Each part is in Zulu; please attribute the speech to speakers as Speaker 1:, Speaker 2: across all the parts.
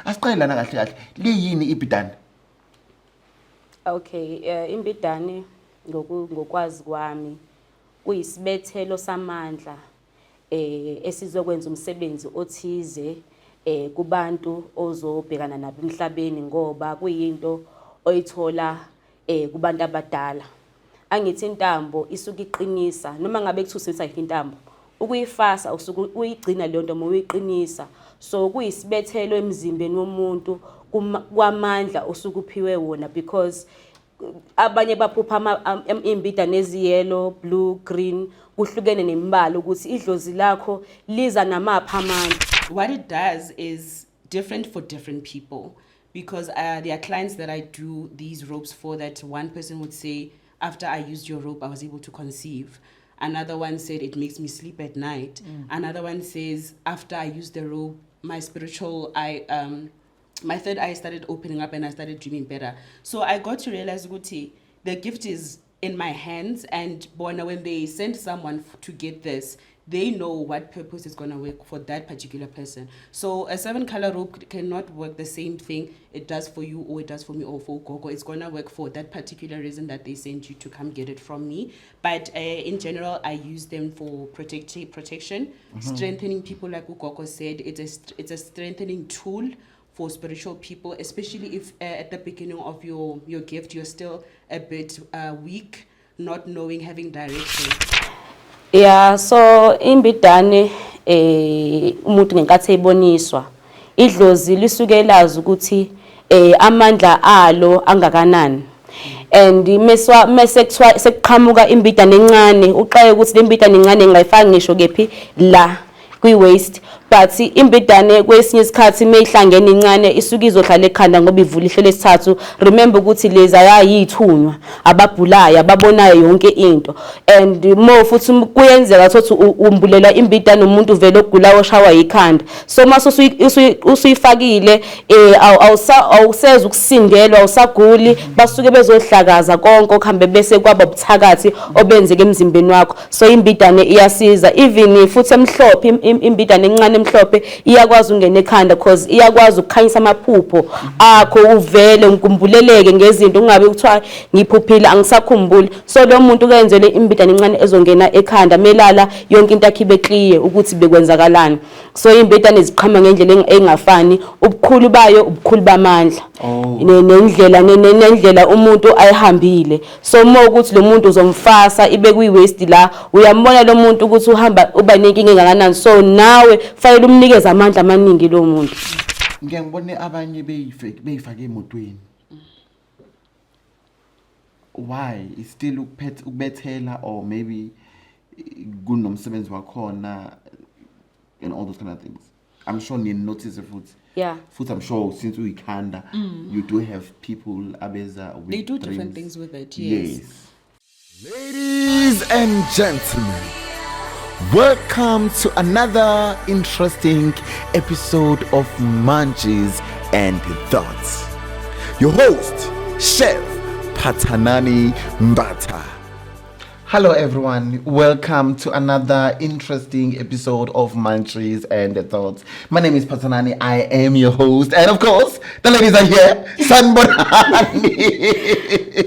Speaker 1: Asiqale lana kahle kahle. Liyini ibhidane?
Speaker 2: Okay, imbidane ngokwazi kwami kuyisibethelo samandla esizokwenza umsebenzi othize kubantu ozobhekana nabo emhlabeni ngoba kuyinto oyithola kubantu abadala. Angithi intambo isuka iqinisa noma ngabe kuthusisa intambo ukuyifasa usuke uyigcina leyo nto uyiqinisa, so kuyisibethelo emzimbeni womuntu kwamandla osuke uphiwe wona because abanye baphupha imbidane eziyellow, blue, green kuhlukene nemibala ukuthi idlozi lakho liza namapha amandla.
Speaker 3: What it does is different for different people because there are clients that I do these ropes for that one person would say, after I used your rope, I was able to conceive. Another one said, it makes me sleep at night. Another one says, after I used the rope, my spiritual my third eye started opening up and I started dreaming better. So I got to realize, Guti, the gift is in my hands, and Bona, when they send someone to get this, they know what purpose is going to work for that particular person. So a 7-color rope cannot work the same thing it does for you or it does for me or for Gogo. It's going to work for that particular reason that they send you to come get it from me. But in general, I use them for protection, strengthening people, like Gogo said. It's a strengthening tool for spiritual people, especially if at the beginning of your gift, you're still a bit weak, not knowing, having direction.
Speaker 2: Yeah, so imbidane umuntu ngenkathi eboniswa idlozi lisuke lazi ukuthi amandla alo angakanani, and mase kuthiwa sekuqhamuka imbidane encane uqaye ukuthi le mbidane encane ngayifaki ngisho kephi la kwi waist, but imbidane kwesinye isikhathi meyihlangene incane isuka izohlala ekhanda ngoba ivula ihlelo lesithathu. Remember ukuthi lezi ayayithunywa ababhulayo ababonayo yonke into, and more futhi kuyenzeka ukuthi umbulela imbidane umuntu vele ogula oshawa yikhanda, so mase usuyifakile awuseza ukusindelwa awusaguli basuke bezohlakaza konke okuhambe bese kwaba ubuthakathi obenzeke emzimbeni wakho. So imbidane iyasiza, even futhi emhlophe imbidane encane emhlophe iyakwazi ungena ekhanda because iyakwazi ukukhanyisa amaphupho akho uvele ngikumbuleleke ngezinto ungabe kuthiwa ngiphuphile angisakhumbuli. So lo muntu kenzele imbidane encane ezongena ekhanda melala yonke into yakhe ibe clear ukuthi bekwenzakalani. So imbidane ziqhama ngendlela engafani, ubukhulu bayo ubukhulu bamandla nendlela umuntu ayihambile. So uma ukuthi lo muntu uzomfasa ibe kwi waist la uyambona lo muntu ukuthi uhamba uba nenkinga engakanani, so nawe fanele umnikeze amandla amaningi lo muntu.
Speaker 1: Ngeke ngibone abanye beyifake emotweni. Why? Is still ukubethela or maybe kunomsebenzi wakhona and all those kind of things. I'm sure you notice it.
Speaker 2: Yeah.
Speaker 1: Food, I'm sure since we can, you do have people abeza with
Speaker 3: They do
Speaker 1: dreams.
Speaker 3: different things with it, yes.
Speaker 1: Ladies and gentlemen, welcome to another interesting episode of Munchies and Thoughts. Your host, Chef Patanani Mbata. Hello everyone, welcome to another interesting episode of Munchies and Thoughts. My name is Patanani, I am your host, and of course, the ladies are here. Sanbonani.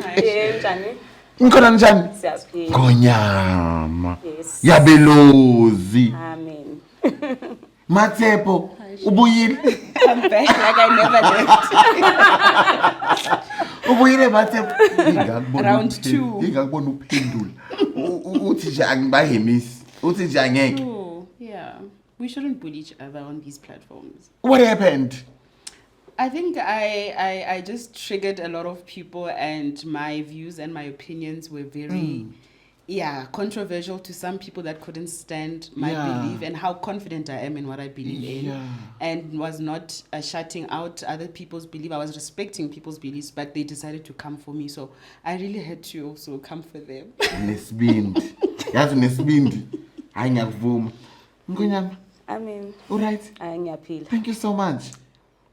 Speaker 2: Hi,
Speaker 1: Ngikhona njani?
Speaker 2: Siyaphila.
Speaker 1: Ngonyama.
Speaker 2: Yes.
Speaker 1: Yabelozi.
Speaker 2: Amen.
Speaker 1: Matsepo, ubuyile?
Speaker 3: I'm back like I never left.
Speaker 1: Ubuyile Matsepo?
Speaker 3: Round 2.
Speaker 1: Ngikubona uphendula. Uthi nje angibahemisi. Uthi nje angeke.
Speaker 3: Oh, yeah. We shouldn't bully each other on these platforms.
Speaker 1: What happened?
Speaker 3: I think I just triggered a lot of people, and my views and my opinions were very controversial to some people that couldn't stand my belief and how confident I am in what I believe in, and was not shutting out other people's belief. I was respecting people's beliefs, but they decided to come for me, so I really had to also come for them.
Speaker 1: Nesibindi. Yazi nesibindi. Hayi ngiyakuvuma. Ngonyama.
Speaker 2: Amen.
Speaker 1: All right.
Speaker 2: Ngiyaphila.
Speaker 1: Thank you so much.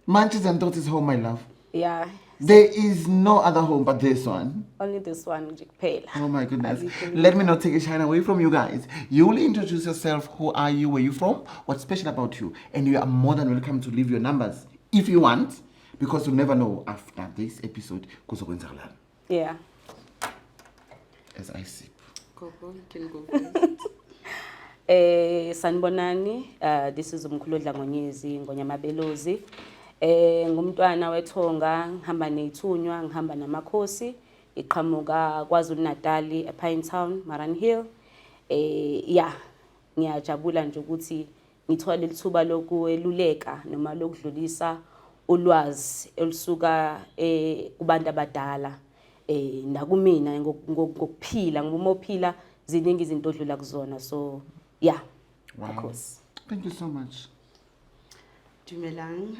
Speaker 1: Munchies and Thoughts is home, my love.
Speaker 2: Yeah.
Speaker 1: There is no other home but this one.
Speaker 2: Only this one nje kuphela.
Speaker 1: Oh my goodness. Let me not take a shine away from you guys. You will introduce yourself. Who are you? Where are you from? What's special about you? And you are more than welcome to leave your numbers if you want, because you'll never know after this episode kuzokwenzakalani.
Speaker 2: Yeah.
Speaker 1: As I sip.
Speaker 3: Go, can go first.
Speaker 2: Sanibonani, this is Umkhulu Dlangonyezi Ngonyamabelozi. Ngumntwana wethonga, ngihamba nethunywa, ngihamba namakhosi, iqhamuka KwaZulu Natal, ePinetown, Maran Hill. Yeah, ngiyajabula nje ukuthi ngithola lithuba lokueluleka noma lokudlulisa ulwazi elisuka kubantu abadala nakumina ngokuphila ngokuphila ziningi izinto odlula kuzona. So yeah,
Speaker 1: wow.
Speaker 2: Of course.
Speaker 1: Thank you so much.
Speaker 3: Dumelang,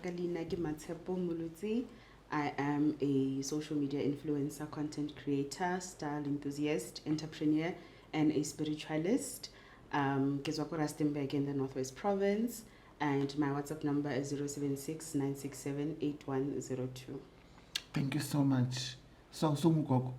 Speaker 3: Kalina ke Matshepo Molotsi. I am a social media influencer, content creator, style enthusiast, entrepreneur, and a spiritualist. Kezwa ko Rustenburg in the Northwest Province, and my WhatsApp number is 076-967-8102.
Speaker 1: Thank you so much. So Mugogo.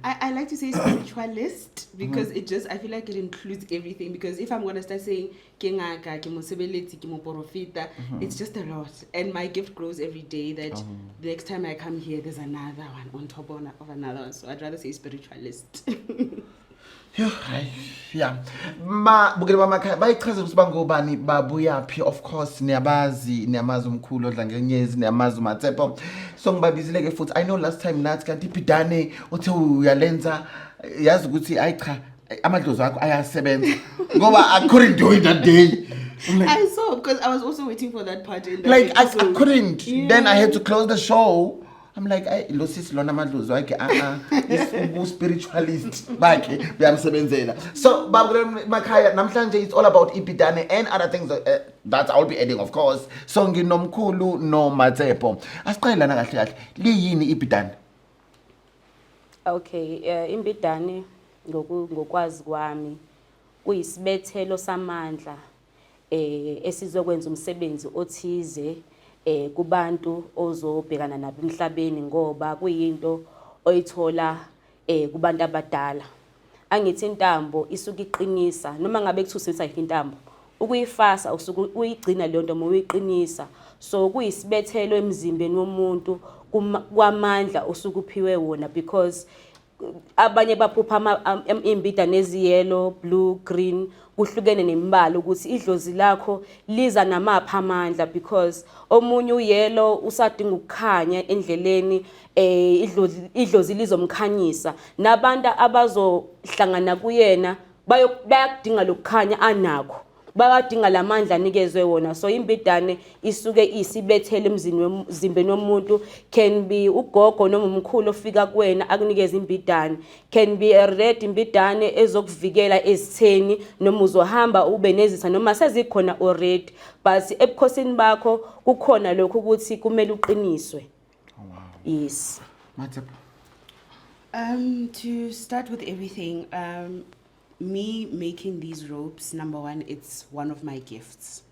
Speaker 3: I like to say spiritualist because it just, I feel like it includes everything, because if I'm going to start saying kengaka, kemosebeleti, kemoporofita, it's just a lot, and my gift grows every day that the next time I come here there's another one on top of another one, so I'd rather say spiritualist.
Speaker 1: Yeah. Bukele bamakhaya bayichaza ukuthi bangobani babuyaphi. Of course niyamazi Umkhulu Dlangonyezi, niyamazi uMatshepo. So ngibabizile ke futhi, I know last time nathi kanti iBhidane uthe uyalenza, yazi ukuthi ayi cha amadlozi akho ayasebenza ngoba I couldn't do it that day.
Speaker 3: Like, I saw, because I was also waiting for that part in that
Speaker 1: like I couldn't.
Speaker 3: Yeah.
Speaker 1: Then I had to close the show. I'm like, lo sis lona amadlozi wakhe is spiritualist bakhe beyamsebenzela. So babukele makhaya namhlanje it's all about iBhidane and other things that I'll be adding, of course. So nginomkhulu no Matshepo. Asiqale lana kahle kahle. Liyini iBhidane?
Speaker 2: Okay, iBhidane ngokwazi kwami kuyisibethelo samandla esizokwenza umsebenzi othize kubantu ozobhekana nabo emhlabeni, ngoba kuyinto oyithola kubantu abadala. Angithi intambo isuka iqinisa, noma ngabe kuthusisa intambo ukuyifasa usuku uyigcina leyo nto uyiqinisa. So kuyisibethelo emzimbeni womuntu kwamandla usuku uphiwe wona, because abanye baphupha imbidane eziyellow, blue, green, kuhlukene nemibala ukuthi idlozi lakho liza namapha amandla, because omunye uyellow usadinga ukukhanya endleleni, idlozi lizomkhanyisa, nabantu abazohlangana kuyena bayakudinga lokukhanya anakho, bayadinga lamandla anikezwe wona. So imbidane isuke isibethele emzimbeni womuntu, can be ugogo noma umkhulu ofika kuwena akunikeza imbidane, can be a red imbidane ezokuvikela ezitheni noma uzohamba ube nezitha noma sezikhona already, but ebukhosini bakho kukhona lokho ukuthi kumele uqiniswe.
Speaker 1: Oh, wow.
Speaker 2: Yes.
Speaker 1: Matshepo.
Speaker 3: To start with everything, me making these ropes, number one, it's one of my gifts.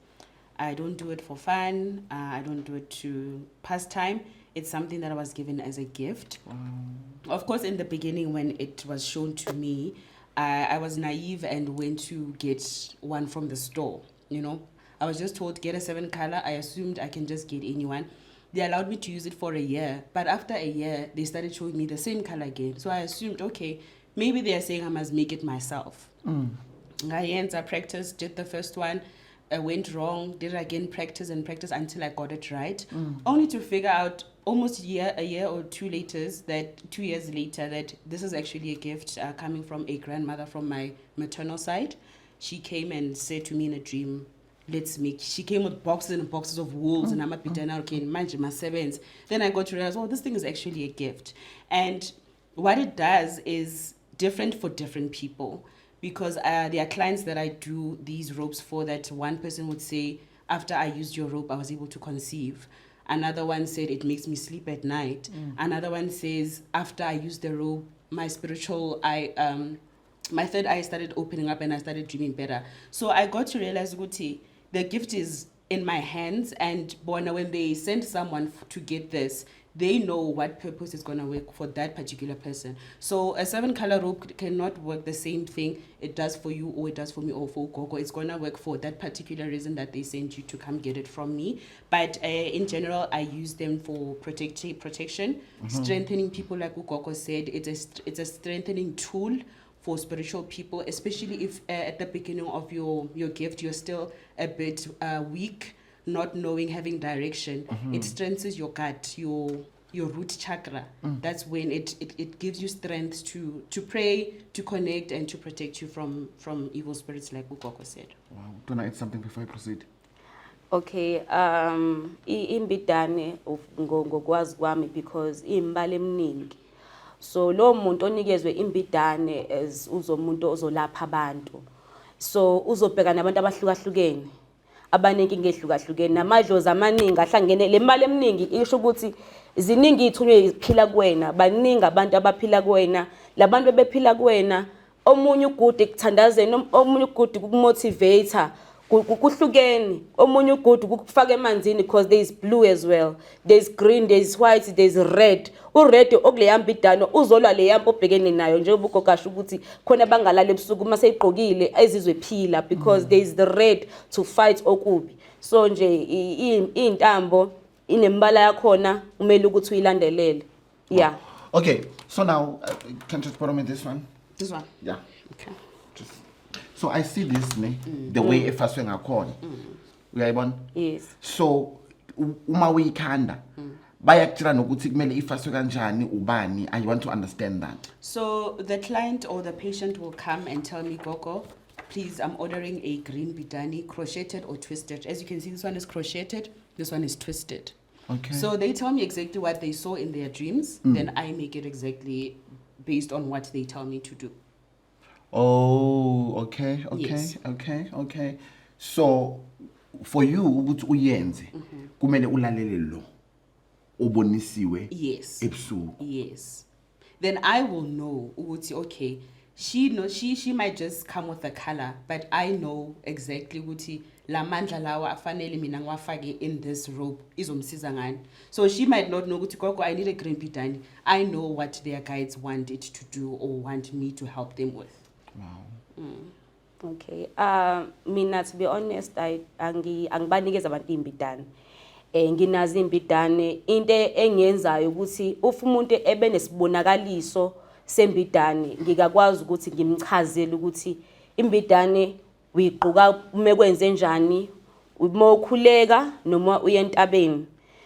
Speaker 3: I don't do it for fun. I don't do it to pass time. It's something that I was given as a gift. Of course, in the beginning, when it was shown to me, I was naive and went to get one from the store. You know, I was just told get a 7 color. I assumed I can just get anyone. They allowed me to use it for a year, but after a year, they started showing me the same color again. So I assumed, okay, maybe they are saying I must make it myself. I practiced, did the first one, went wrong, did again, practice until I got it right. Only to figure out almost a year or 2 years later, that this is actually a gift coming from a grandmother from my maternal side. She came and said to me in a dream, let's make. She came with boxes and boxes of wools, and I'm a Bhidane, okay, imagine my sevens. Then I got to realize, oh, this thing is actually a gift. And what it does is different for different people, because there are clients that I do these ropes for that one person would say, after I used your rope, I was able to conceive. Another one said, it makes me sleep at night. Another one says, after I used the rope, my spiritual eye, my third eye started opening up and I started dreaming better. So I got to realize, Guti, the gift is in my hands, and bona, when they send someone to get this, they know what purpose is going to work for that particular person. So a 7-color rope cannot work the same thing it does for you or it does for me or for Gogo. It's going to work for that particular reason that they sent you to come get it from me. But in general, I use them for protection, strengthening people, like Gogo said. It's a strengthening tool for spiritual people, especially if at the beginning of your gift you're still a bit weak, not knowing, having direction. It strengthens your gut, your root chakra. That's when it gives you strength to pray, to connect, and to protect you from evil spirits, like Ukoko said.
Speaker 1: Wow. Don't I add something before I proceed?
Speaker 2: Okay, imbidane ngokwazi kwami because imbala eminingi. So lo muntu onikezwe imbidane as uzomuntu ozolapha abantu. So uzobheka nabantu abahlukahlukene. Abaningi ngehlukahlukene namadlozi amaningi ahlangene le mali eminingi isho ukuthi ziningi ithunywe iphila kuwena, baningi abantu abaphila kuwena, labantu bebephila kuwena, omunye ugude ekuthandazeni, omunye ugude ukumotivator, kuhlukene, omunye ugude ukufaka emanzini because there is blue as well, there is green, there is white, there is red. Ured okuleyamba idano uzolwa le yampo obhekene nayo njengoba ugogasho ukuthi khona bangalala ebusuku mase igqokile ezizwe phila because there is the red to fight okubi. So nje intambo inembala yakhona umele ukuthi uyilandelele. Yeah.
Speaker 1: Okay, so now can you just borrow me this one?
Speaker 3: This one?
Speaker 1: Yeah.
Speaker 3: Okay.
Speaker 1: Just, so I see this the way efaswe ngakhona. Uyayibona?
Speaker 2: Yes.
Speaker 1: So uma uyikhanda bayakutshela nokuthi kumele ifaswe kanjani ubani. I want to understand that.
Speaker 3: So the client or the patient will come and tell me, Gogo, please, I'm ordering a green bidani, crocheted or twisted. As you can see, this one is crocheted, this one is twisted.
Speaker 1: Okay.
Speaker 3: So they tell me exactly what they saw in their dreams, then I make it exactly based on what they tell me to do.
Speaker 1: Oh, okay.
Speaker 3: Yes.
Speaker 1: Okay. So for you ukuthi uyenze kumele ulalele lo obonisiwe
Speaker 3: Yes.
Speaker 1: ebusuku.
Speaker 3: Yes. Then I will know ukuthi okay, she might just come with a color, but I know exactly ukuthi la mandla lawa afanele mina ngiwafake in this rope izomsiza ngani. So she might not know ukuthi Gogo, I need a green bidani. I know what their guides want it to do or want me to help them with.
Speaker 1: Wow.
Speaker 2: Okay. Mina, to be honest, angibanikeza abantu imbidane. Nginazi imbidane into engenzayo ukuthi ufu umuntu ebe nesibonakaliso sembidane ngikakwazi ukuthi ngimchazele ukuthi imbidane uyigquka uma kwenze njani, uma ukhuleka noma uye entabeni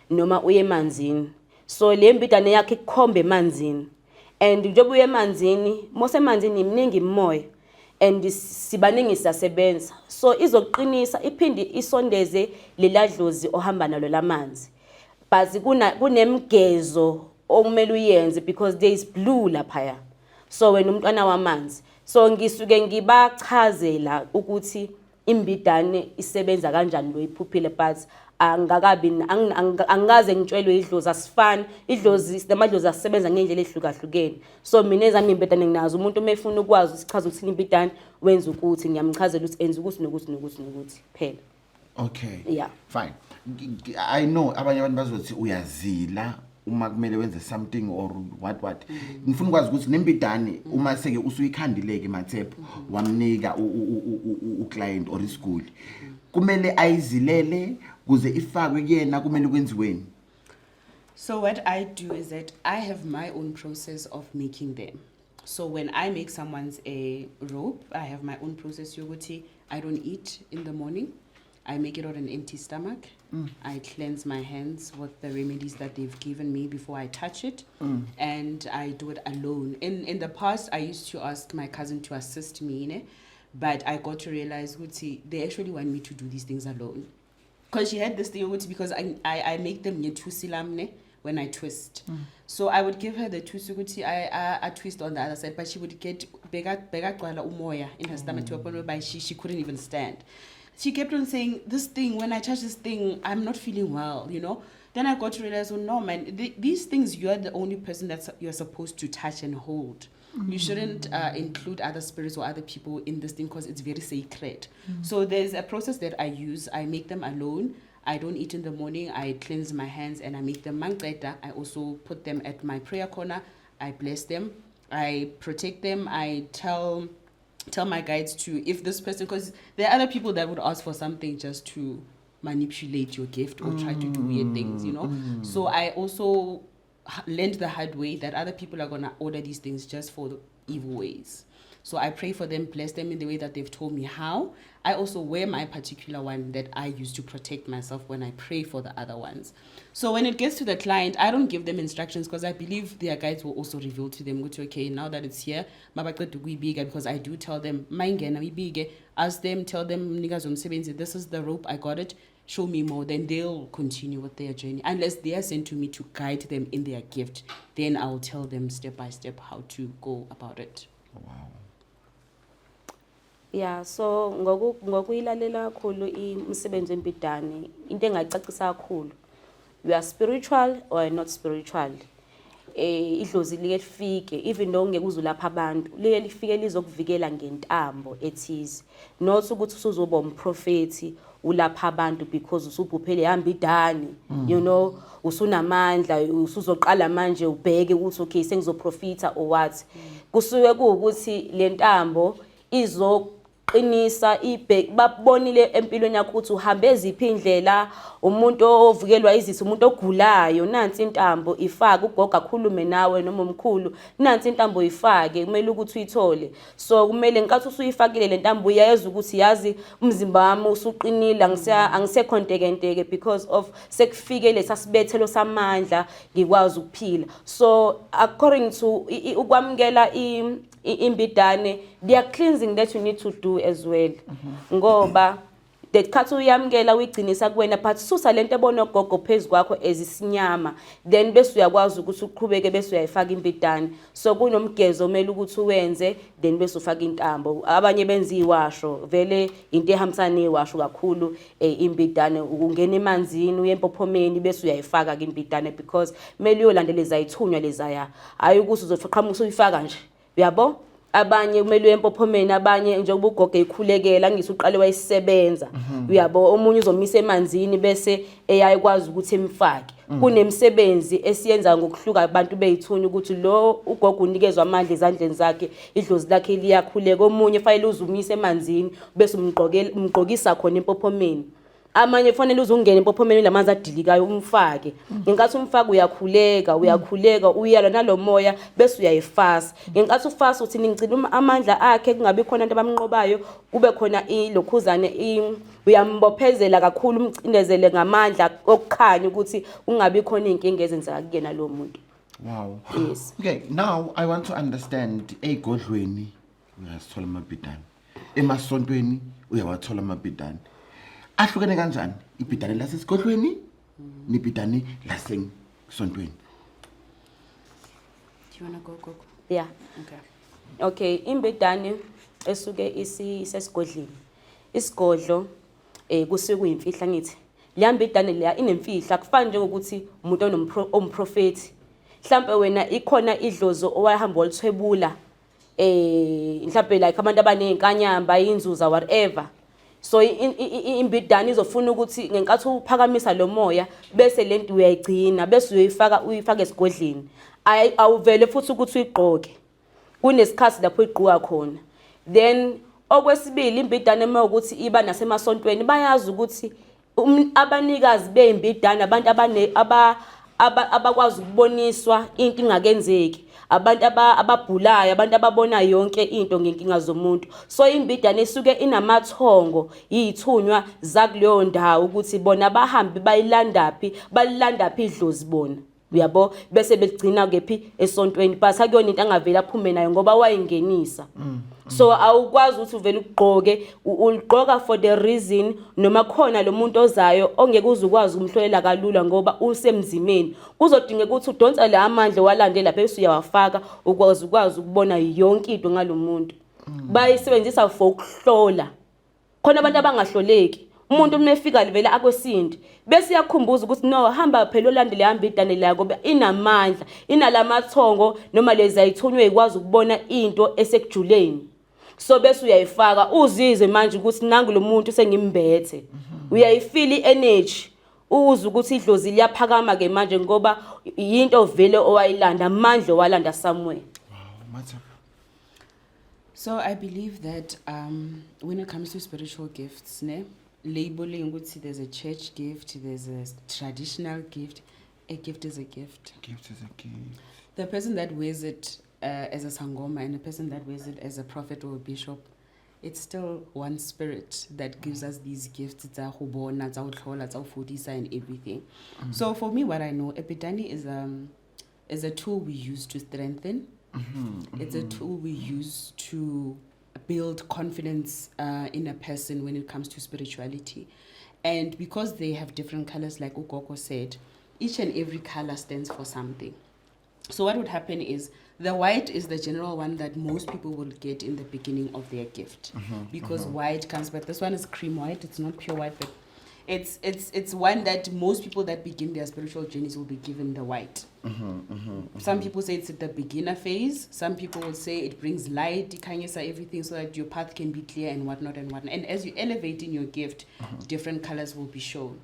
Speaker 2: noma uye emanzini. So le mbidane yakhe ikhombe emanzini, and njengoba uye emanzini mose emanzini iminingi imoya and sibaningi siyasebenza, so izoqinisa iphinde isondeze leladlozi ohamba nalo lamanzi. But kunemgezo okumele uyenze because there is blue lapha. So wena umntwana wamanzi, so ngisuke ngibachazela ukuthi imbidane isebenza kanjani lo iphuphile, but angaze ngitshelwe idlozi asifani, idlozi namadlozi asebenza ngendlela ehlukahlukene. So mina ezami imbidane nginazo, umuntu umefuna ukwazi isichaza ukuthi imbidane wenza ukuthi ngiyamchazela ukuthi enza ukuthi nokuthi phela.
Speaker 1: Okay.
Speaker 2: Yeah.
Speaker 1: Fine. I know abanye abantu bazothi uyazila uma kumele wenze something or what. Ngifuna ukwazi ukuthi nembidane uma seke usuyikhandileke mathepho wamnika uclient or isiguli, kumele ayizilele kuze ifakwe kuyena, kumele kwenziweni?
Speaker 3: So what I do is that I have my own process of making them. So when I make someone's a rope, I have my own process. Yoguti, I don't eat in the morning. I make it on an empty stomach. I cleanse my hands with the remedies that they've given me before I touch it. And I do it alone. In the past, I used to ask my cousin to assist me, but I got to realize, they actually want me to do these things alone. Because she had this thing, because I make them two silamne when I twist. So I would give her the two suguti, I twist on the other side, but she would get bega umoya in her stomach to a point whereby she couldn't even stand. She kept on saying, this thing, when I touch this thing, I'm not feeling well, Then I got to realize, oh no, man, these things, you're the only person that you're supposed to touch and hold. You shouldn't include other spirits or other people in this thing because it's very sacred. So there's a process that I use. I make them alone. I don't eat in the morning. I cleanse my hands and I make them mangqeda. I also put them at my prayer corner. I bless them. I protect them. I tell my guides to, if this person, because there are other people that would ask for something just to manipulate your gift or try to do weird things, So I also learned the hard way that other people are going to order these things just for the evil ways. So I pray for them, bless them in the way that they've told me how. I also wear my particular one that I use to protect myself when I pray for the other ones. So when it gets to the client, I don't give them instructions because I believe their guides will also reveal to them, okay, now that it's here, because I do tell them, ask them, tell them, this is the rope, I got it, show me more, then they'll continue with their journey. Unless they are sent to me to guide them in their gift, then I'll tell them step by step how to go about it.
Speaker 1: Wow.
Speaker 2: Yeah, so ngokuyilalela kakhulu umsebenzi wembidane into engacacisa kakhulu, you are spiritual or not spiritual. Idlozi liyefike even though ngeke uzulapha abantu liyefike lizokuvikela ngentambo ethize, not ukuthi usuzoba umprofeti ulapha abantu because usubhuphele hamba idani, usunamandla, usuzoqala manje ubheke ukuthi okay sengizoprofita or what. Kusuke kuukuthi le ntambo izoqinisa babonile empilweni yakho ukuthi uhambe eziphi indlela, umuntu ovukelwa izitho, umuntu ogulayo, nansi intambo ifake, ugoga khulume nawe noma umkhulu, nansi intambo ifake, kumele ukuthi uyithole. So kumele nkathi usuyifakile le ntambo uyayazi ukuthi yazi umzimba wami usuqinile, angisekhonteke because of sekufike lesasibethelo samandla ngikwazi ukuphila. So according to ukwamkela imbidane, there are cleansing that you need to do as well. Ngoba that khathi uyamkela uyigcinisa kuwena but susa lento ebona gogo phezulu kwakho ezisinyama, then bese uyakwazi ukuthi uqhubeke bese uyayifaka imbidane. So kunomgezo omele ukuthi uwenze, then bese ufaka intambo. Abanye benza iwasho, vele into ehambisana newasho kakhulu imbidane, ungena emanzini uyempophomeni bese uyayifaka imbidane because mele uyolandeleza ithunywa lezaya, hayi ukuthi uzoqhamuka uyifaka nje, uyabo. Abanye kumele uyempophomeni, abanye njengoba ugogo ekhulekela ngisuqale wayisebenza, uyabo. Omunye uzomisa emanzini bese eyayikwazi ukuthi emfake. Kunemsebenzi esiyenza ngokuhluka abantu beyithunya ukuthi lo ugogo unikezwe amandla ezandleni zakhe, idlozi lakhe liyakhuleka. Omunye fanele uzumise emanzini bese umgqokisa khona empophomeni. Amanye kufanele uzungene empophomeni lamanzi adilikayo umfake. Ngenkathi umfaka uyakhuleka uyalwa nalomoya bese uyayifasa. Ngenkathi ufasa uthi ningicila amandla akhe kungabi khona into abamnqobayo, kube khona ilokhuzane uyambophezela kakhulu umcindezele ngamandla okukhanya ukuthi ungabi khona inkinga ezenzeka kuyena lo muntu.
Speaker 1: Wow.
Speaker 2: Yes.
Speaker 1: Okay, now I want to understand egodlweni uyasithola amabhidane, emasontweni uyawathola amabhidane. Ahlukene kanjani ibhidane lasesigodlweni nebhidane lasesontweni?
Speaker 3: Do you want to go?
Speaker 2: Yeah. Okay, imbidane esuke isesigodleni. Isigodlo kusuke kuyimfihla ngithi. Le mbidane leya inemfihla, kufana njengokuthi umuntu omprofeti. Mhlambe wena ikhona idlozo owahamba olithwebula mhlambe like abantu abanezinkanyamba, inzuza whatever. So imbidane izofuna ukuthi ngenkathi uphakamisa lo moya bese lento uyayigcina bese uyifaka esigodleni. Awuvele futhi ukuthi uyigqoke. Kunesikhathi lapho igqoka khona. Then okwesibili imbidane ukuthi iba nasemasontweni bayazi ukuthi abanikazi beyimbidane abantu abakwazi ukuboniswa into ingakenzeki, abantu ababhulayo, abantu ababona yonke into ngenkinga zomuntu. So imbidane isuke inamathongo yithunywa zakuleyo ndawo ukuthi bona bahambe bayilandaphi idlozi bona, uyabo, bese begcina kephi esontweni but akuyona into angavela aphume nayo ngoba wayingenisa. So awukwazi ukuthi uvele ugqoke, uligqoka for the reason noma khona lo muntu ozayo ongeke uzukwazi ukumhlolela kalula ngoba usemzimeni. Kuzodingeka ukuthi udonsa la amandla walande lapha bese uyawafaka ukwazi ukubona yonke into ngalo muntu. Bayisebenzisa for ukuhlola. Khona abantu abangahloleki. umuntu umefika livela akwesindi bese yakhumbuza ukuthi no hamba phela olandele hamba idane la ngoba inamandla inalamathongo noma lezi ayithunywe ikwazi ukubona into esekujuleni so bese uyayifaka uzizwe manje ukuthi nangu lo muntu sengimbethe uyayifeel energy uze ukuthi idlozi liyaphakama ke manje ngoba into vele owayilanda amandla walanda somewhere.
Speaker 1: Wow, Matsepo.
Speaker 3: So I believe that when it comes to spiritual gifts, labeling ukuthi there's a church gift, there's a traditional gift. A gift is a gift.
Speaker 1: Gift is a gift.
Speaker 3: The person that wears it as a sangoma and the person that wears it as a prophet or a bishop, it's still one spirit that gives us these gifts, and everything. So for me, what I know, Epidani is a tool we use to strengthen. It's a tool we use to build confidence in a person when it comes to spirituality. And because they have different colors, like Ukoko said, each and every color stands for something. So what would happen is the white is the general one that most people will get in the beginning of their gift, because white comes, but this one is cream white. It's not pure white, but it's one that most people that begin their spiritual journeys will be given the white. Some people say it's at the beginner phase. Some people will say it brings light, everything, so that your path can be clear and whatnot and whatnot. And as you elevate in your gift, different colors will be shown.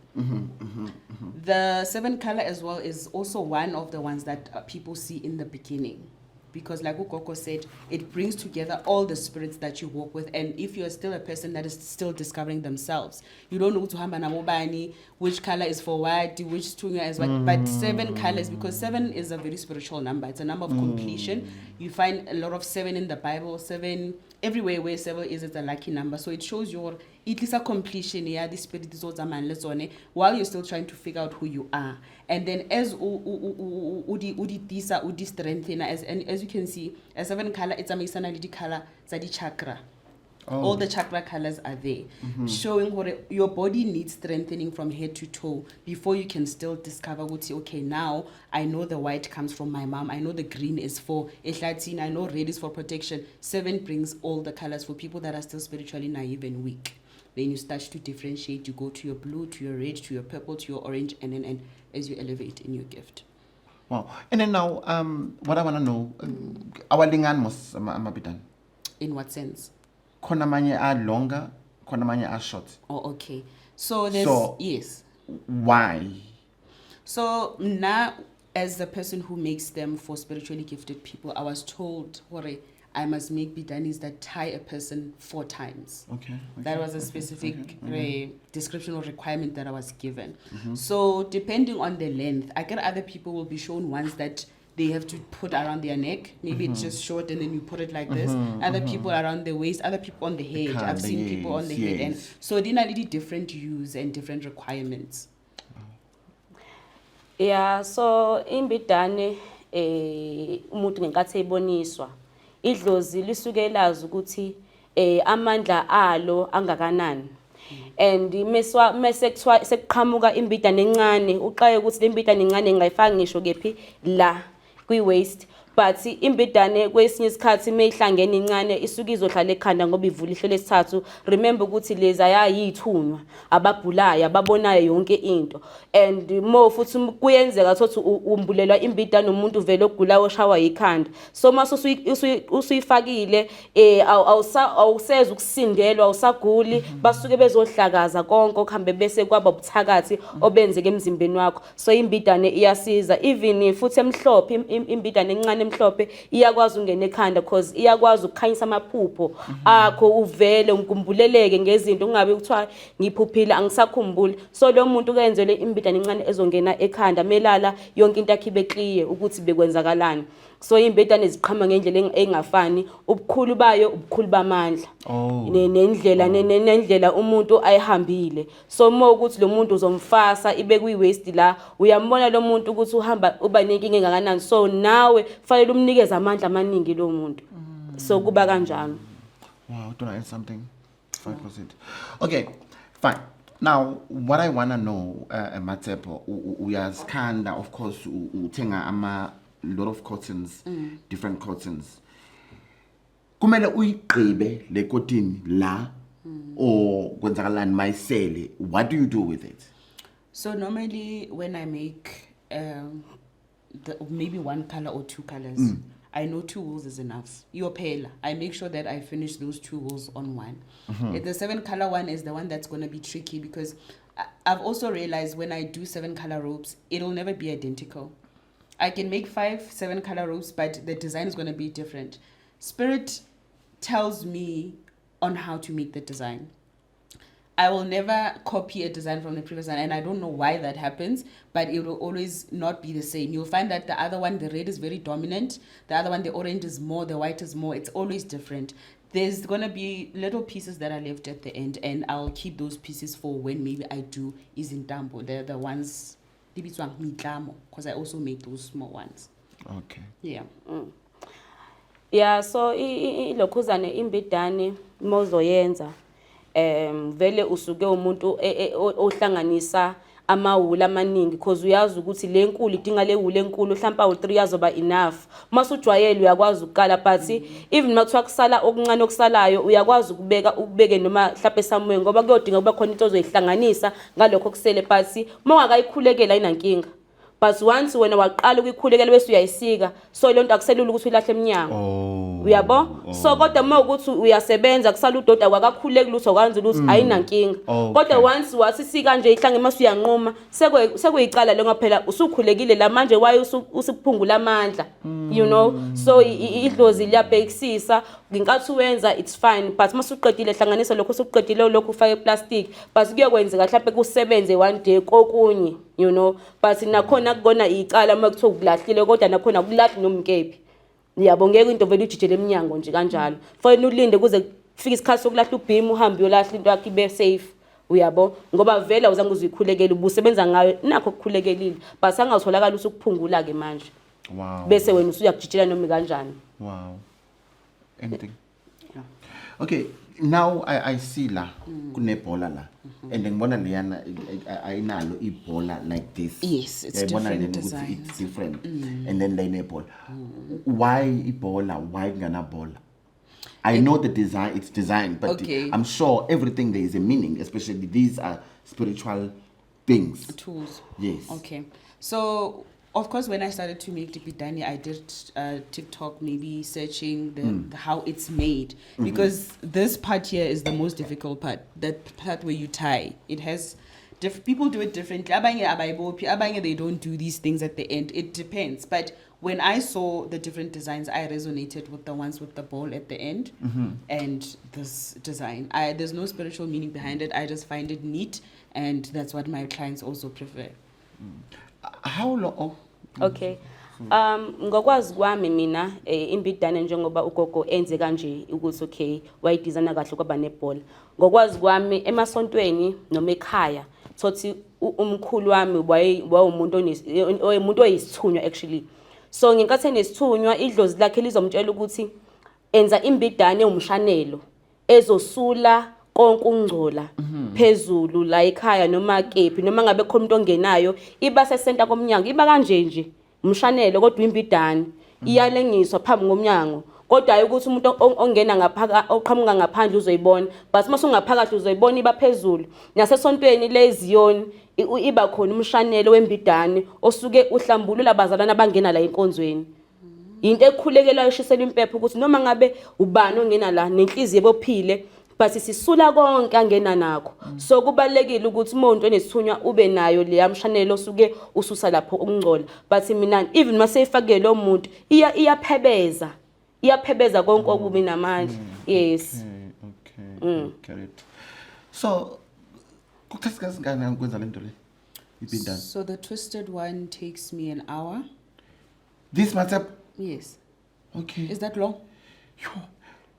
Speaker 3: The 7 color as well is also one of the ones that people see in the beginning. Because like Ukoko said, it brings together all the spirits that you walk with. And if you're still a person that is still discovering themselves, you don't know to hamba namobani, which color is for what, which tunya is what. But 7 colors, because 7 is a very spiritual number. It's a number of completion. You find a lot of 7 in the Bible. 7, everywhere where 7 is, it's a lucky number. So it shows your it is a completion, yeah, the spirit is also while you're still trying to figure out who you are. And then as udi strengthen, as you can see, a 7 color, it's a Masanality color, Zadi chakra. All the chakra colors are there, showing what your body needs strengthening from head to toe before you can still discover what, okay, now I know the white comes from my mom, I know the green is for Ehlatin, I know red is for protection. 7 brings all the colors for people that are still spiritually naive and weak. Then you start to differentiate, you go to your blue, to your red, to your purple, to your orange, and then as you elevate in your gift.
Speaker 1: Wow. And then now, what I want to know, our lingan mos amabitan.
Speaker 3: In what sense?
Speaker 1: Kona manye are longer, kona manye are short.
Speaker 3: Oh, okay. So there's, yes.
Speaker 1: Why?
Speaker 3: So now, as the person who makes them for spiritually gifted people, I was told, I must make bidanis that tie a person 4 times.
Speaker 1: Okay.
Speaker 3: That was a specific description or requirement that I was given. So depending on the length, I get other people will be shown ones that they have to put around their neck. Maybe it's just short and then you put it like this. Other people around the waist, other people on the head. I've seen people on the head. And so they need different use and different requirements.
Speaker 2: Yeah, so imbidane umuntu ngenkathi eboniswa idlozi lisuke lazi ukuthi amandla alo angakanani. And mase kuthiwa sekuqhamuka imbidane encane uqaye ukuthi le mbidane encane ngayifaka ngisho kephi la kwi waist, but imbidane kwesinye isikhathi meyihlangene incane isuka izohlala ekhanda ngoba ivula ihlelo lesithathu. Remember ukuthi lezi ayayithunywa ababhulayo ababonayo yonke into, and mo futhi kuyenzeka ukuthi umbulelwa imbidane umuntu vele ogulayo oshawa ikhanda. So mase usuyifakile awuseza ukusindelwa awusaguli basuke bezohlakaza konke okuhambe bese kwaba ubuthakathi obenzeke emzimbeni wakho. So imbidane iyasiza, even futhi emhlophe imbidane encane emhlophe iyakwazi ungena ekhanda because iyakwazi ukukhanyisa amaphupho akho uvele unkumbuleleke ngezinto ungabe ukuthiwa ngiphuphile angisakhumbuli. So lo muntu kenzele imbidane encane ezongena ekhanda melala yonke into yakhe beclear ukuthi bekwenzakalani. So imbidane ziqhama ngendlela engafani, ubukhulu bayo ubukhulu bamandla nendlela umuntu ayihambile. So uma ukuthi lo muntu uzomfasa ibe kwi waist la uyambona lo muntu ukuthi uhamba uba nenkinga engakanani, so nawe fanele umnikeze amandla amaningi lo muntu. So kuba kanjalo.
Speaker 1: Wow, don't I add something? 5%. Okay, fine. Now, what I want to know, Matsepo, uyaskanda, of course, utenga lot of cottons, different cottons. Kumele uyigqibe le cotton la or kwenzakalani mayisele? What do you do with it?
Speaker 3: So normally when I make maybe one color or two colors, I know 2 wools is enough. Your pale, I make sure that I finish those 2 wools on one. The 7 color one is the one that's going to be tricky, because I've also realized when I do 7 color ropes, it'll never be identical. I can make 5 7 color ropes, but the design is going to be different. Spirit tells me on how to make the design. I will never copy a design from the previous one, and I don't know why that happens, but it will always not be the same. You'll find that the other one, the red is very dominant, the other one, the orange is more, the white is more. It's always different. There's going to be little pieces that are left at the end, and I'll keep those pieces for when maybe I do izintambo. They're the ones, because I also make those small ones.
Speaker 1: Okay.
Speaker 3: Yeah.
Speaker 2: Yeah, so ilokhuzane imbidane mozoyenza vele usuke umuntu ohlanganisa amawula amaningi, because uyazi ukuthi le nkulu idinga le wula enkulu, mhlawumbe awu3 yazoba enough. Mase ujwayele uyakwazi ukukala, but even makuthiwa kusala okuncane okusalayo uyakwazi ukubeke noma mhlawumbe somewhere, ngoba kuyodinga kuba khona into ozoyihlanganisa ngalokho kusele, but mawakayikhulekela ayinankinga. But once wena waqala ukuyikhulekela bese uyayisika, so lonto akuselula ukuthi uyilahle eminyango. Uyabo? So kodwa mawukuthi uyasebenza kusala udoda akakhuleki lutho kwanza ukuthi ayinankinga. Kodwa once wasisika nje ihlange mase uyanquma, sekuyicala lo ngaphela usukhulekile la manje waye usiphungula amandla. You know? So idlozi liyabhekisisa, nginkathi wenza it's fine, but mase uqedile hlanganisa lokho usuqedile lokho ufake eplastic, but kuyokwenzeka mhlawumbe kusebenze one day kokunye, you know. But nakhona kugona icala makuthiwa ukulahlile, kodwa nakhona kulahli nomkephi. Yabo ngeke into vele ujijele eminyango nje kanjalo. Fanele ulinde kuze kufike isikhathi sokulahla ubhimu, uhambe uyolahla into yakhe ibe safe. Uyabo? Ngoba vele awuzange uzikhulekele, ubusebenza ngayo nakho ukukhulekelile, but angawutholakala usukuphungula ke manje.
Speaker 1: Wow.
Speaker 2: Bese wena usuyakujijela noma kanjani.
Speaker 1: Wow. Anything? Yeah. Okay, now I see la kunebhola la, and ngibona leyana ayinalo ibhola like this.
Speaker 3: Yes, it's different design.
Speaker 1: It's different. And then layinebhola. Why ibhola? Why ngana bola? I know the design, it's designed, but
Speaker 3: okay.
Speaker 1: I'm sure everything there is a meaning, especially these are spiritual things.
Speaker 3: Tools.
Speaker 1: Yes.
Speaker 3: Okay. So, of course, when I started to make Dipidani, I did TikTok, maybe searching the how it's made. Because this part here is the most difficult part. That part where you tie. It has... people do it differently. Abanye, they don't do these things at the end. It depends. But when I saw the different designs, I resonated with the ones with the ball at the end. And this design. There's no spiritual meaning behind it. I just find it neat. And that's what my clients also prefer.
Speaker 1: How long?
Speaker 2: Okay. Ngokwazi kwami mina imbidane njengoba ugogo enze kanje ukuthi okay wayidesigna kahle kwaba nebhola. Ngokwazi kwami emasontweni noma ekhaya thothi umkhulu wami wayumuntu omuntu oyisithunywa actually. So ngenkathi enesithunywa idlozi lakhe lizomtshela ukuthi enza imbidane umshanelo ezosula konke ungcola phezulu la ekhaya noma kephi noma ngabe khona umuntu ongenayo iba sesenta komnyango iba kanje nje umshanelo kodwa imbidane iyalengiswa phambi komnyango, kodwa hayi ukuthi umuntu ongena ngaphakathi oqhamuka ngaphandle uzoyibona, but mase ungaphakathi uzoyibona iba phezulu. Nasesontweni leziyoni iba khona umshanelo wembidane osuke uhlambulula abazalwana abangena la enkonzweni. Into ekhulekela eshisela impepho ukuthi noma ngabe ubani ongena la nenhliziyo ebophile, but sisula konke angena nakho. So kubalekile ukuthi umuntu onesithunywa ube nayo le yamshanelo osuke ususa lapho ukungcola. But mina even mase ifake lo muntu iyaphebeza konke okubi namandla. Yes.
Speaker 1: Okay. Get it. So kuthatha ngani ukwenza lento le? Ibindani.
Speaker 3: So the twisted one takes me an hour.
Speaker 1: This matter?
Speaker 3: Yes.
Speaker 1: Okay.
Speaker 3: Is that long?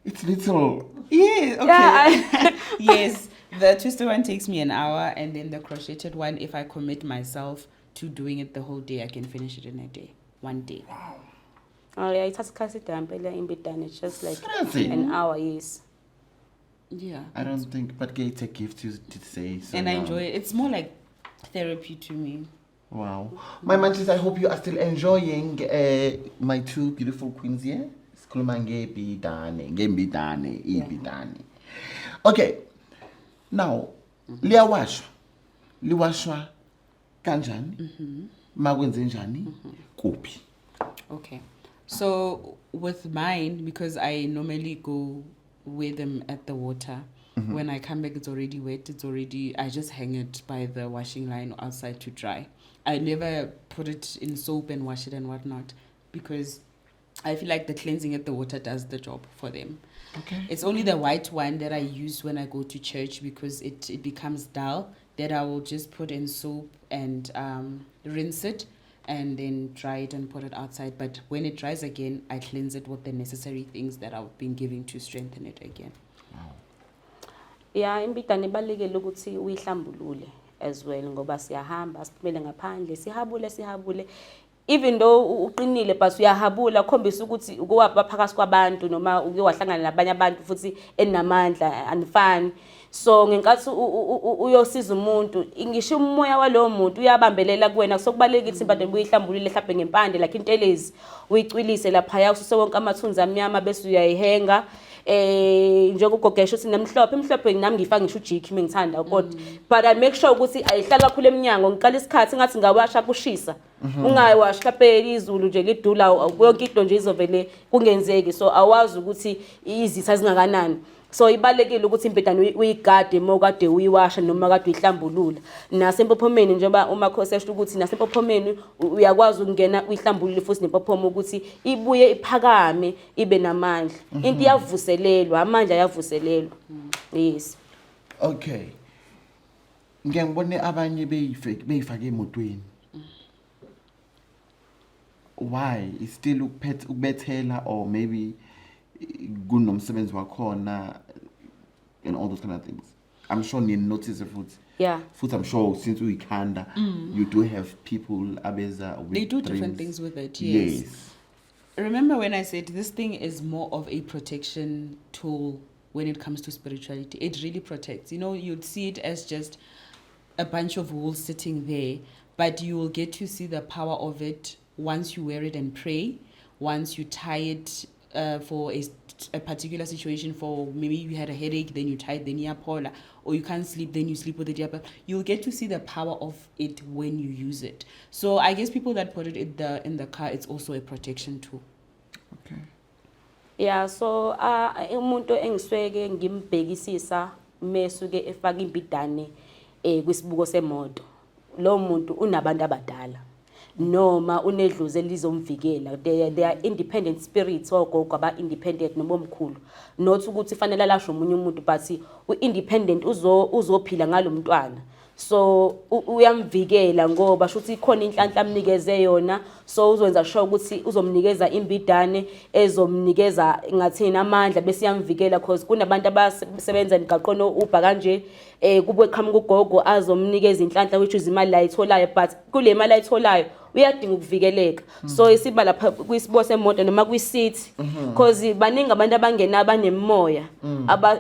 Speaker 1: It's little.
Speaker 3: Yeah, okay. Yeah, yes, the twisted one takes me an hour, and then the crocheted one, if I commit myself to doing it the whole day, I can finish it in a day, one day.
Speaker 1: Wow.
Speaker 2: Oh yeah, it's just like
Speaker 1: Seriously?
Speaker 2: an hour, yes.
Speaker 3: Yeah.
Speaker 1: I don't think, but it's a gift you did say. So
Speaker 3: and I enjoy it. It's more like therapy to me.
Speaker 1: Wow. My manches, I hope you are still enjoying my two beautiful queens here. Okay, Now, liwashwa kanjani? Makwenze njani? Kuphi?
Speaker 3: Okay. So with mine, because I normally go weigh them at the water, when I come back, it's already wet. I just hang it by the washing line outside to dry. I never put it in soap and wash it and whatnot, because I feel like the cleansing at the water does the job for them.
Speaker 1: Okay.
Speaker 3: It's only the white one that I use when I go to church, because it becomes dull, that I will just put in soap and rinse it and then dry it and put it outside. But when it dries again, I cleanse it with the necessary things that I've been giving to strengthen it again.
Speaker 2: Yeah, imbidane ibalekile ukuthi uyihlambulule as well ngoba siyahamba siphumele ngaphandle sihabule even though uqinile but uyahabula khombisa ukuthi ukuwapha phakathi kwabantu noma uke wahlangana nabanye abantu futhi enamandla anifani. So ngenkathi uyosiza umuntu ngisho umoya walowo muntu uyabambelela kuwena kusokubaleka ukuthi imbadane uyihlambulule mhlawumbe ngempande like intelezi uyicwilise lapha ya ususe wonke amathunzi amnyama bese uyayihenga njengogogesha uthi imhlophe nami ngifaka ngisho ujiki mengithanda kodwa but I make sure ukuthi ayihlala kakhulu eminyango ngiqala isikhathi ngathi ngawasha kushisa ungayiwashi mhlawumbe izulu nje lidula yonke into nje izovele kungenzeki so awazi ukuthi izitha zingakanani. So ibalekile ukuthi imbedane uyigade mokade uyiwasha noma kade uyihlambulula nasempophomeni njengoba uMakhosi esho ukuthi nasempophomeni uyakwazi ukungena uyihlambulule futhi nempophomo ukuthi ibuye iphakame ibe namandla into iyavuselelwa amandla ayavuselelwa. Yes.
Speaker 1: Okay. Ngiyangibone abanye beyifake emotweni. Why? Is still ukubethela or maybe kunomsebenzi wakhona and all those kind of things. I'm sure you notice it.
Speaker 2: Yeah.
Speaker 1: Food, I'm sure since we can, you do have people abeza with
Speaker 3: they do
Speaker 1: dreams.
Speaker 3: Different things with it. Yes. Remember when I said this thing is more of a protection tool when it comes to spirituality. It really protects. You know, you'd see it as just a bunch of wool sitting there, but you will get to see the power of it once you wear it and pray, once you tie it for a particular situation. For maybe you had a headache, then you tie it, then you polar, or you can't sleep, then you sleep with it. You'll get to see the power of it when you use it. So I guess people that put it in the car, it's also a protection tool.
Speaker 1: Okay.
Speaker 2: Yeah, so umuntu engisweke ngimbhekisisa mesuke efaka imbidane kwisibuko semoto. Lo muntu unabantu abadala. Noma unedlozi elizomvikela. They are independent spirits ogogo aba independent nomomkhulu. Not ukuthi fanele lasho umunye umuntu but u-independent uzophila ngalomntwana. So uyamvikela ngoba shuthi ikhona inhlanhla amnikeze yona so uzwenza sure ukuthi uzomnikeza imbidane ezomnikeza ngathini amandla bese yamvikela because kunabantu abasebenza emgaqono ubha kanje kube qhamuka ugogo azomnikeza inhlanhla which is imali la itholayo but kule mali ayitholayo uyadinga ukuvikeleka. So isiba lapha kwisibo semoto noma kwi-seat because baningi abantu abangena abanemoya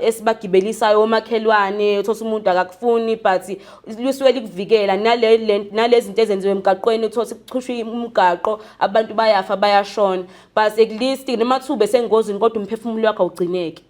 Speaker 2: esibagibelisayo omakhelwane uthola umuntu akakufuni but lusuke likuvikela nalezi zinto ezenziwe emgaqweni uthola ukuchushwa umgaqo abantu bayafa bayashona but at least nomathuba esengozini kodwa umphefumulo wakhe awugcineki.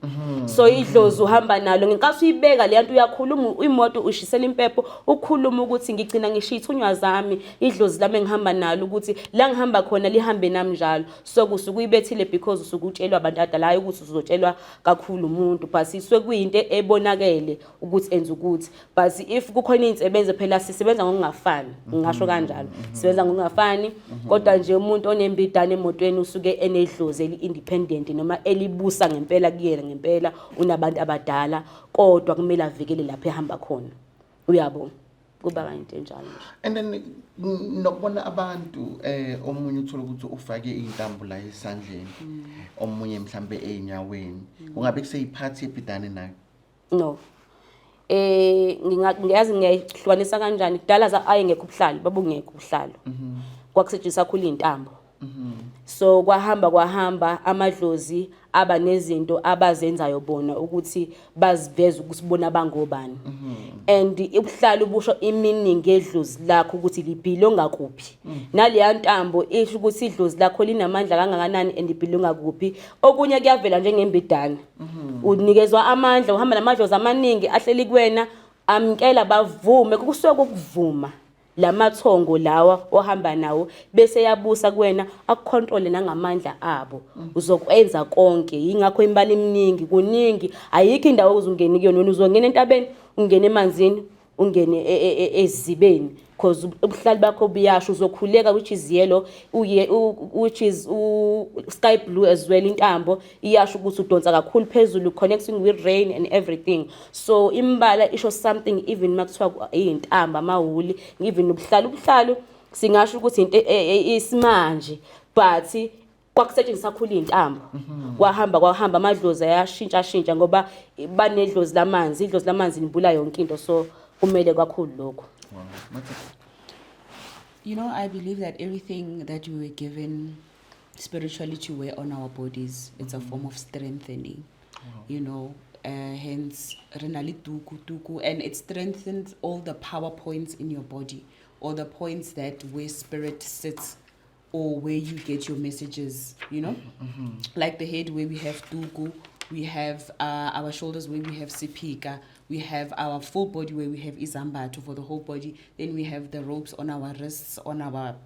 Speaker 2: So idlozi uhamba nalo ngenkathi uyibeka le nto uyakhuluma imoto ushisela impepho ukhuluma ukuthi ngigcina ngishiya ithunywa zami idlozi lami engihamba nalo ukuthi la ngihamba khona lihambe nami njalo. So kusuke uyibethile because usuke utshelwa abantu adala ukuthi uzotshelwa kakhulu umuntu but isuke kuyinto ebonakele ukuthi enza ukuthi but if kukhona izinsebenzo phela sisebenza ngokungafani ngisho kanjalo sisebenza ngokungafani kodwa nje umuntu onembidane emotweni usuke enedlozi eli-independent noma elibusa ngempela kuyena ngempela unabantu abadala kodwa kumele avikele lapha ehamba khona uyabo kuba kanje njalo.
Speaker 1: And then nokubona abantu omunye uthola ukuthi ufake intambo la esandleni omunye mhlambe einyaweni ungabe kuseyiphathi ebidane nayo.
Speaker 2: No. Ngiyazi ngiyahlukanisa kanjani kudala za ayengekho ubuhlalo babungekho ubuhlalo kwakusetshenziswa kakhulu intambo. So kwahamba amadlozi aba nezinto abazenzayo bona ukuthi baziveze ukusibona bangobani and ubuhlalo busho iminingi edlozi lakho ukuthi libhilonga kuphi naleya ntambo isho ukuthi idlozi lakho linamandla kangakanani and libhilonga kuphi. Okunye kuyavela njengembidane unikezwa amandla uhamba namadlozi amaningi ahleli kuwena amkela bavume kusuka ukuvuma lamathongo lawa ohamba nawo bese yabusa kuwena akucontrol nangamandla abo uzokwenza konke ingakho imbali eminingi kuningi ayikho indawo uzungena kuyona uzongena entabeni ungena emanzini ungene ezibeni because ubuhlali bakho buyasho uzokhuleka which is yellow which is sky blue as well intambo iyasho ukuthi udonsa kakhulu phezulu connecting with rain and everything so imbala isho something even makuthiwa izintamba amahuli even ubuhlalu singasho ukuthi into isimanje but kwakusetshenziswa kakhulu izintambo kwahamba amadlozi ayashintsha ngoba banedlozi lamanzi idlozi lamanzi libula yonke into so kumele kakhulu lokho.
Speaker 1: Wow.
Speaker 3: You know, I believe that everything that we were given spiritually to wear on our bodies, it's a form of strengthening. You know, hence renali tuku, and it strengthens all the power points in your body, or the points that where spirit sits, or where you get your messages. You know, like the head where we have tuku, we have our shoulders where we have sipika. We have our full body where we have izambatho for the whole body. Then we have the ropes on our wrists, on our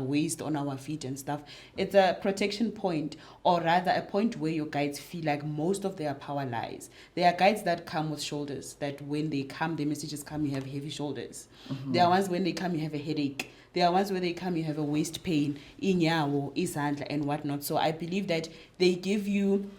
Speaker 3: waist, on our feet and stuff. It's a protection point, or rather a point where your guides feel like most of their power lies. There are guides that come with shoulders, that when they come, the messages come, you have heavy shoulders. There are ones when they come, you have a headache. There are ones where they come, you have a waist pain, inyawo, izandla, and whatnot. So I believe that they give you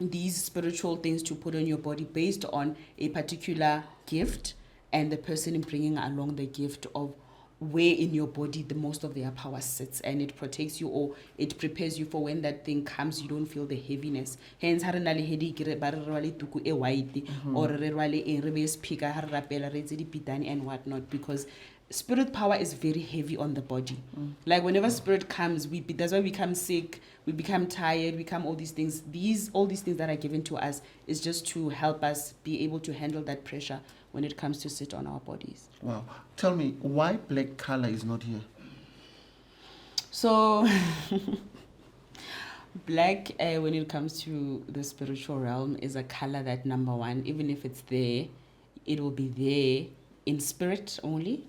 Speaker 3: these spiritual things to put on your body based on a particular gift and the person bringing along the gift of where in your body the most of their power sits, and it protects you or it prepares you for when that thing comes you don't feel the heaviness. Hence harinale headache ba re rwale tuku e white or re rwale e re be speaker ha rapela re tse dipitani and whatnot, because spirit power is very heavy on the body. Like whenever spirit comes, that's why we become sick, we become tired, we become all these things. All these things that are given to us is just to help us be able to handle that pressure when it comes to sit on our bodies.
Speaker 1: Wow. Tell me, why black color is not here?
Speaker 3: So, black, when it comes to the spiritual realm, is a color that, number one, even if it's there, it will be there in spirit only,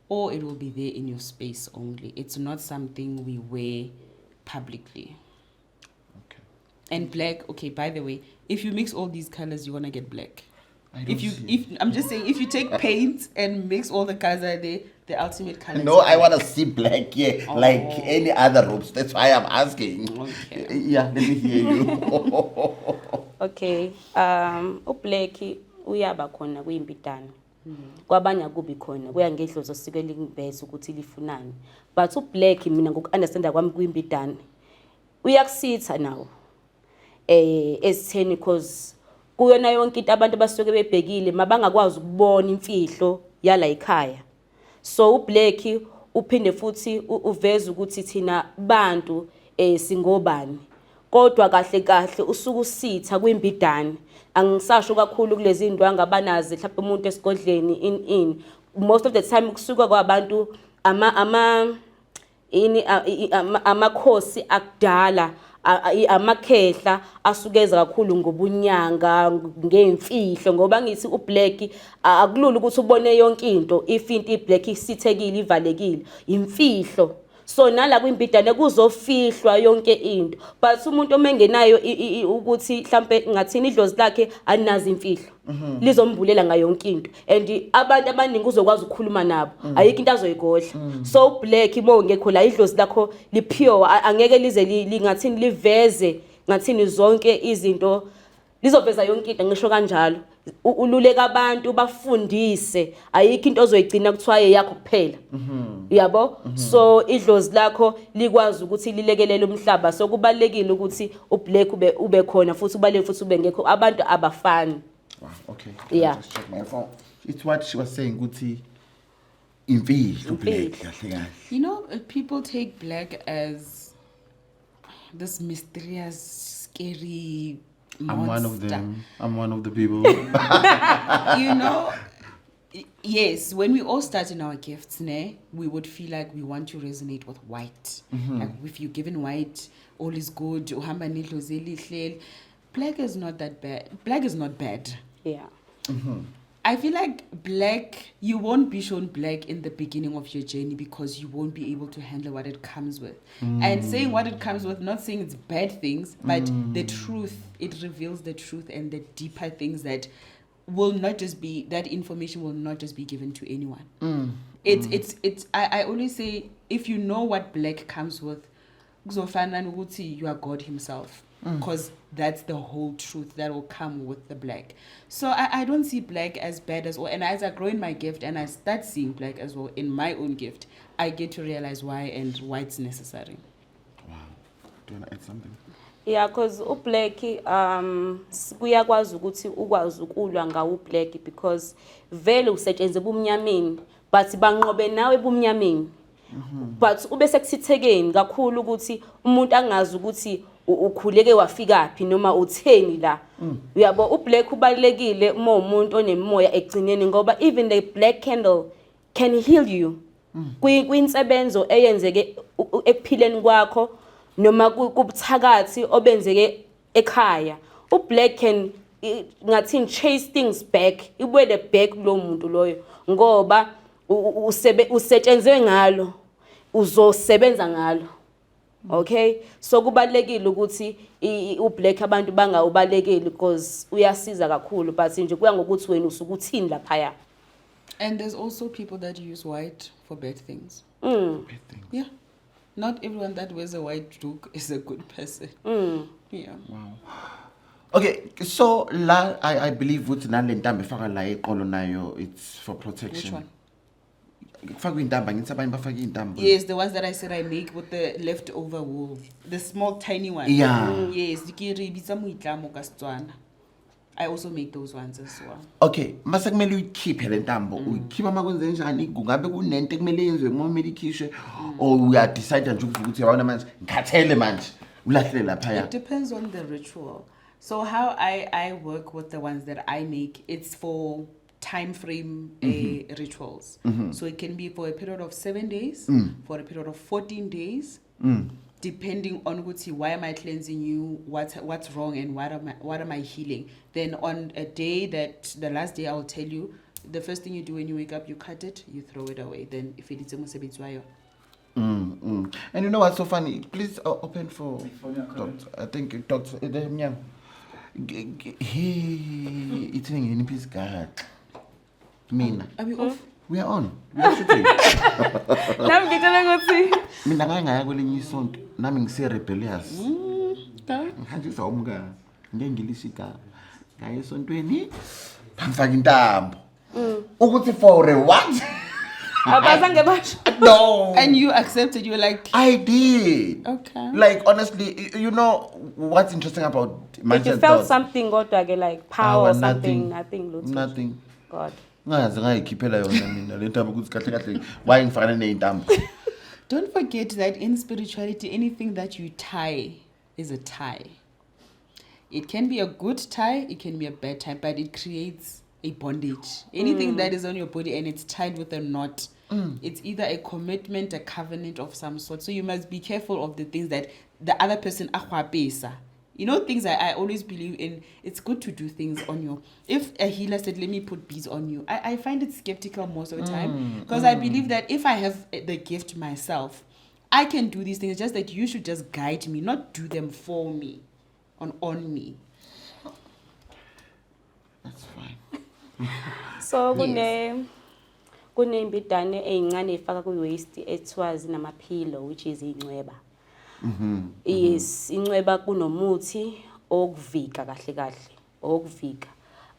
Speaker 3: or it will be there in your space only. It's not something we wear publicly.
Speaker 1: Okay.
Speaker 3: And black, okay, by the way, if you mix all these colors, you're gonna get black.
Speaker 1: I don't
Speaker 3: If I'm just saying, if you take paint and mix all the colors that are there, the ultimate color.
Speaker 1: No, I want to see black, yeah, like any other robes. That's why I'm asking.
Speaker 3: Okay.
Speaker 1: Yeah, let me hear you.
Speaker 2: Okay, ublack uyaba khona kuyimbidana. Kwabanya kubi khona kuya ngedlozi osike lingibheza ukuthi lifunani. But ublack mina ngokunderstanda kwami kuyimbidana. Uyakusitha nawo. Esitheni because kuyona yonke into abantu basuke bebhekile mabangakwazi ukubona imfihlo yala ekhaya. So ublack uphinde futhi uveza ukuthi thina bantu singobani. Kodwa kahle usuku usitha kwimbidana. Angisasho kakhulu kulezi indwanga banazi mhlawumbe umuntu esigodleni in most of the time kusuka kwabantu amakhosi akudala amakhehla asukeza kakhulu ngobunyanga ngemfihlo ngoba ngithi ublack akulula ukuthi ubone yonke into if into iblack isithekile ivalekile imfihlo. So nala kwimbidane kuzofihlwa yonke into, but umuntu omengenayo ukuthi mhlambe ngathini idlozi lakhe alinazi imfihlo lizombulela ngayo yonke into and abantu abaningi uzokwazi ukukhuluma nabo ayikho into azoyigodla. So black mongekho la idlozi lakho lipure angeke lize lingathini liveze ngathini zonke izinto lizoveza yonke into ngisho kanjalo ululeka abantu bafundise ayikho into ozoyigcina kuthiwa yakho kuphela yabo. So idlozi lakho likwazi ukuthi lilekelele umhlaba, so kubalekile ukuthi ublack ube khona futhi ubaleke futhi ube ngekho abantu abafani.
Speaker 1: Wow, okay.
Speaker 2: Yeah.
Speaker 1: Just check my phone. It's what she was saying, Guti. Imfihlo black.
Speaker 3: You know, people take black as this mysterious, scary monster.
Speaker 1: I'm one of them. I'm one of the people.
Speaker 3: You know, yes, when we all start in our gifts, we would feel like we want to resonate with white. Like if you're given white, all is good. Black is not that bad. Black is not bad.
Speaker 2: Yeah.
Speaker 3: I feel like black, you won't be shown black in the beginning of your journey because you won't be able to handle what it comes with. And saying what it comes with, not saying it's bad things, but the truth, it reveals the truth and the deeper things that will not just be, that information will not just be given to anyone. I always say, if you know what black comes with, you are God himself. Because that's the whole truth that will come with the black. So I don't see black as bad as well. And as I grow in my gift and I start seeing black as well in my own gift, I get to realize why and why it's necessary.
Speaker 1: Wow. Do you want to add something?
Speaker 2: Yeah, because ublack kuyakwazi ukuthi ukwazi ukulwa ngawo ublack because vele usetshenziswa ebumnyameni but banqobe nawe ebumnyameni. But ube sekuthithekeni kakhulu ukuthi umuntu angazi ukuthi ukhuleke wafika phi noma utheni la. Uyabo ublack ubalekile uma umuntu onemoya egcineni ngoba even the black candle can heal you. Kwinsebenzo eyenzeke ekuphileni kwakho noma kubuthakathi obenzeke ekhaya. Ublack can ngathi chase things back. Ibuyele back lo muntu loyo ngoba usetshenzwe ngalo uzosebenza ngalo. Okay, so kubalekile ukuthi ublack abantu bangawubalekeli because uyasiza kakhulu but nje kuya ngokuthi wena usukuthini lapha.
Speaker 3: And there's also people that use white for bad things.
Speaker 1: Bad things.
Speaker 3: Yeah. Not everyone that wears a white duke is a good person. Yeah.
Speaker 1: Wow. Okay, so la I believe ukuthi nale ntambo efaka la eqolo nayo it's for protection.
Speaker 3: Which one?
Speaker 1: Kufaka intambo ngithi abanye bafaka intambo.
Speaker 3: Yes, the ones that I said I make with the leftover wool. The small tiny ones.
Speaker 1: Yeah.
Speaker 3: Yes, I also make those ones as well.
Speaker 1: Okay, mase kumele uyikhiphe le ntambo. Uyikhipha makwenze njani? Kungabe kunento ekumele yenziwe ngoba kumele ikhishwe or uya decide nje ukuthi yabona manje ngikhathele manje ulahle lapha ya.
Speaker 3: It depends on the ritual. So how I work with the ones that I make, it's for time frame rituals. So it can be for a period of 7 days, for a period of 14 days, depending on why am I cleansing you, what's wrong, and what am I healing. Then on a day that the last day I will tell you, the first thing you do when you wake up, you cut it, you throw it away. Then if it's almost a bit
Speaker 1: And you know what's so funny? Please open for Dr. I think Dr. Myang. He eating any piece God. Mina.
Speaker 3: Are we off?
Speaker 1: We are on. We are shooting.
Speaker 2: Nami ngicela ukuthi
Speaker 1: Mina ngaya kwelinye isonto nami ngise rebellious. Ngihanjiswa umka ngengilishika. Ngaya esontweni bamfaka intambo. Ukuthi for a what?
Speaker 2: abazange basho.
Speaker 1: No.
Speaker 3: And you accepted, you were like,
Speaker 1: I did.
Speaker 3: okay.
Speaker 1: Like honestly, you know what's interesting about my
Speaker 2: If you felt something kodwa ke like power or something, nothing lutho.
Speaker 1: Nothing.
Speaker 2: God.
Speaker 1: Ngaze ngayikhiphela yona mina le ntambo ukuthi kahle kahle why ngifakana neintambo.
Speaker 3: Don't forget that in spirituality, anything that you tie is a tie. It can be a good tie, it can be a bad tie, but it creates a bondage. Anything that is on your body and it's tied with a knot, it's either a commitment, a covenant of some sort. So you must be careful of the things that the other person akhwapesa. You know, things I always believe in, it's good to do things on your... If a healer said, let me put beads on you, I find it skeptical most of the time. Because I believe that if I have the gift myself, I can do these things. Just that you should just guide me, not do them for me, on me.
Speaker 1: That's fine.
Speaker 2: So kunembidane ezincane efaka ku waste ethiwa zinamaphilo which is incweba. Yes, incweba kunomuthi okuvika kahle kahle, okuvika.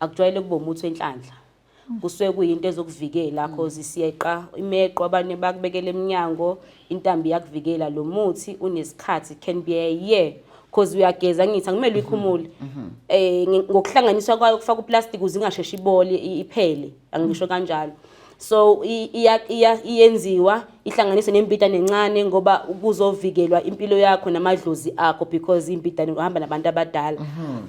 Speaker 2: Akujwayele kuba umuthi wenhlanhla. Kusuke kuyinto ezokuvikela cause siyeqa imeqo abanye bakubekela eminyango intambi yakuvikela lo muthi unesikhathi can be a year cause uyageza ngithi akumele uyikhumule. Ngokuhlanganiswa kwayo kufaka uplastic uzingasheshi ibole iphele angisho kanjalo. So iyenziwa ihlanganise nembidane encane ngoba kuzovikelwa impilo yakho namadlozi akho because imbidane uhamba nabantu abadala.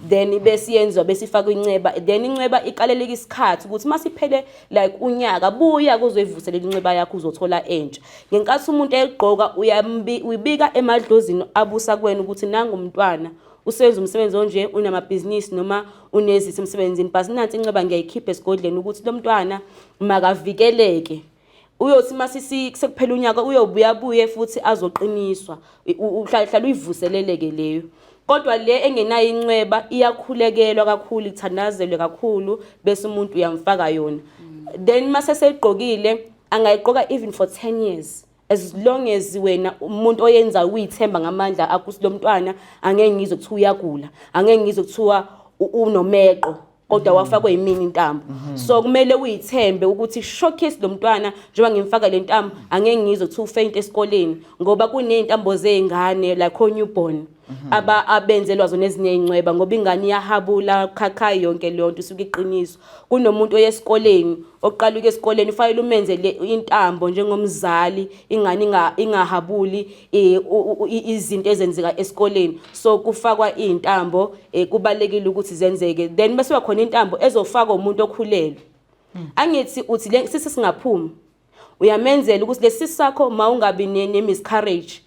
Speaker 2: Then bese yenziwa bese ifaka inceba, then inceba iqaleleka isikhathi ukuthi masiphele like unyaka buya kuzoyivuselela inceba yakho uzothola entsha. Ngenkathi umuntu egqoka uyibika emadlozini abusa kwena ukuthi nanga umntwana usebenza umsebenzi onje unamabhizinisi noma unezisi emsebenzini but nansi inceba ngiyayikhipha esigodleni ukuthi lo mntwana makavikeleke uyothi masisi sekuphela unyaka uyobuya futhi azoqiniswa uhlala uyivuseleleke leyo kodwa le engenayo incweba iyakhulekelwa kakhulu ithandazelwe kakhulu bese umuntu uyamfaka yona then mase seyigqokile angayiqoka even for 10 years as long as wena umuntu oyenza uyithemba ngamandla akusi lo mntwana angeke ngizwe ukuthi uyagula angeke ngizwe kuthiwa unomeqo kodwa wafakwe yimini intambo so kumele uyithembe ukuthi showcase lo mntwana njengoba ngimfaka le ntambo angeke ngizwe ukuthi ufaint esikoleni ngoba kuneyintambo zezingane like o newborn abenzelwa zona ezinye incweba ngoba ingane iyahabula khakhayi yonke leyo nto isuke iqiniswa kunomuntu oyesikoleni oqala ukesikoleni ufayile umenze le intambo njengomzali ingane ingahabuli izinto ezenzeka esikoleni so kufakwa intambo kubalekile ukuthi zenzeke then bese kukhona intambo ezofakwa umuntu okhulelwe angithi uthi le sisi singaphumi uyamenzela ukuthi lesisi sakho mawungabi ne-miscarriage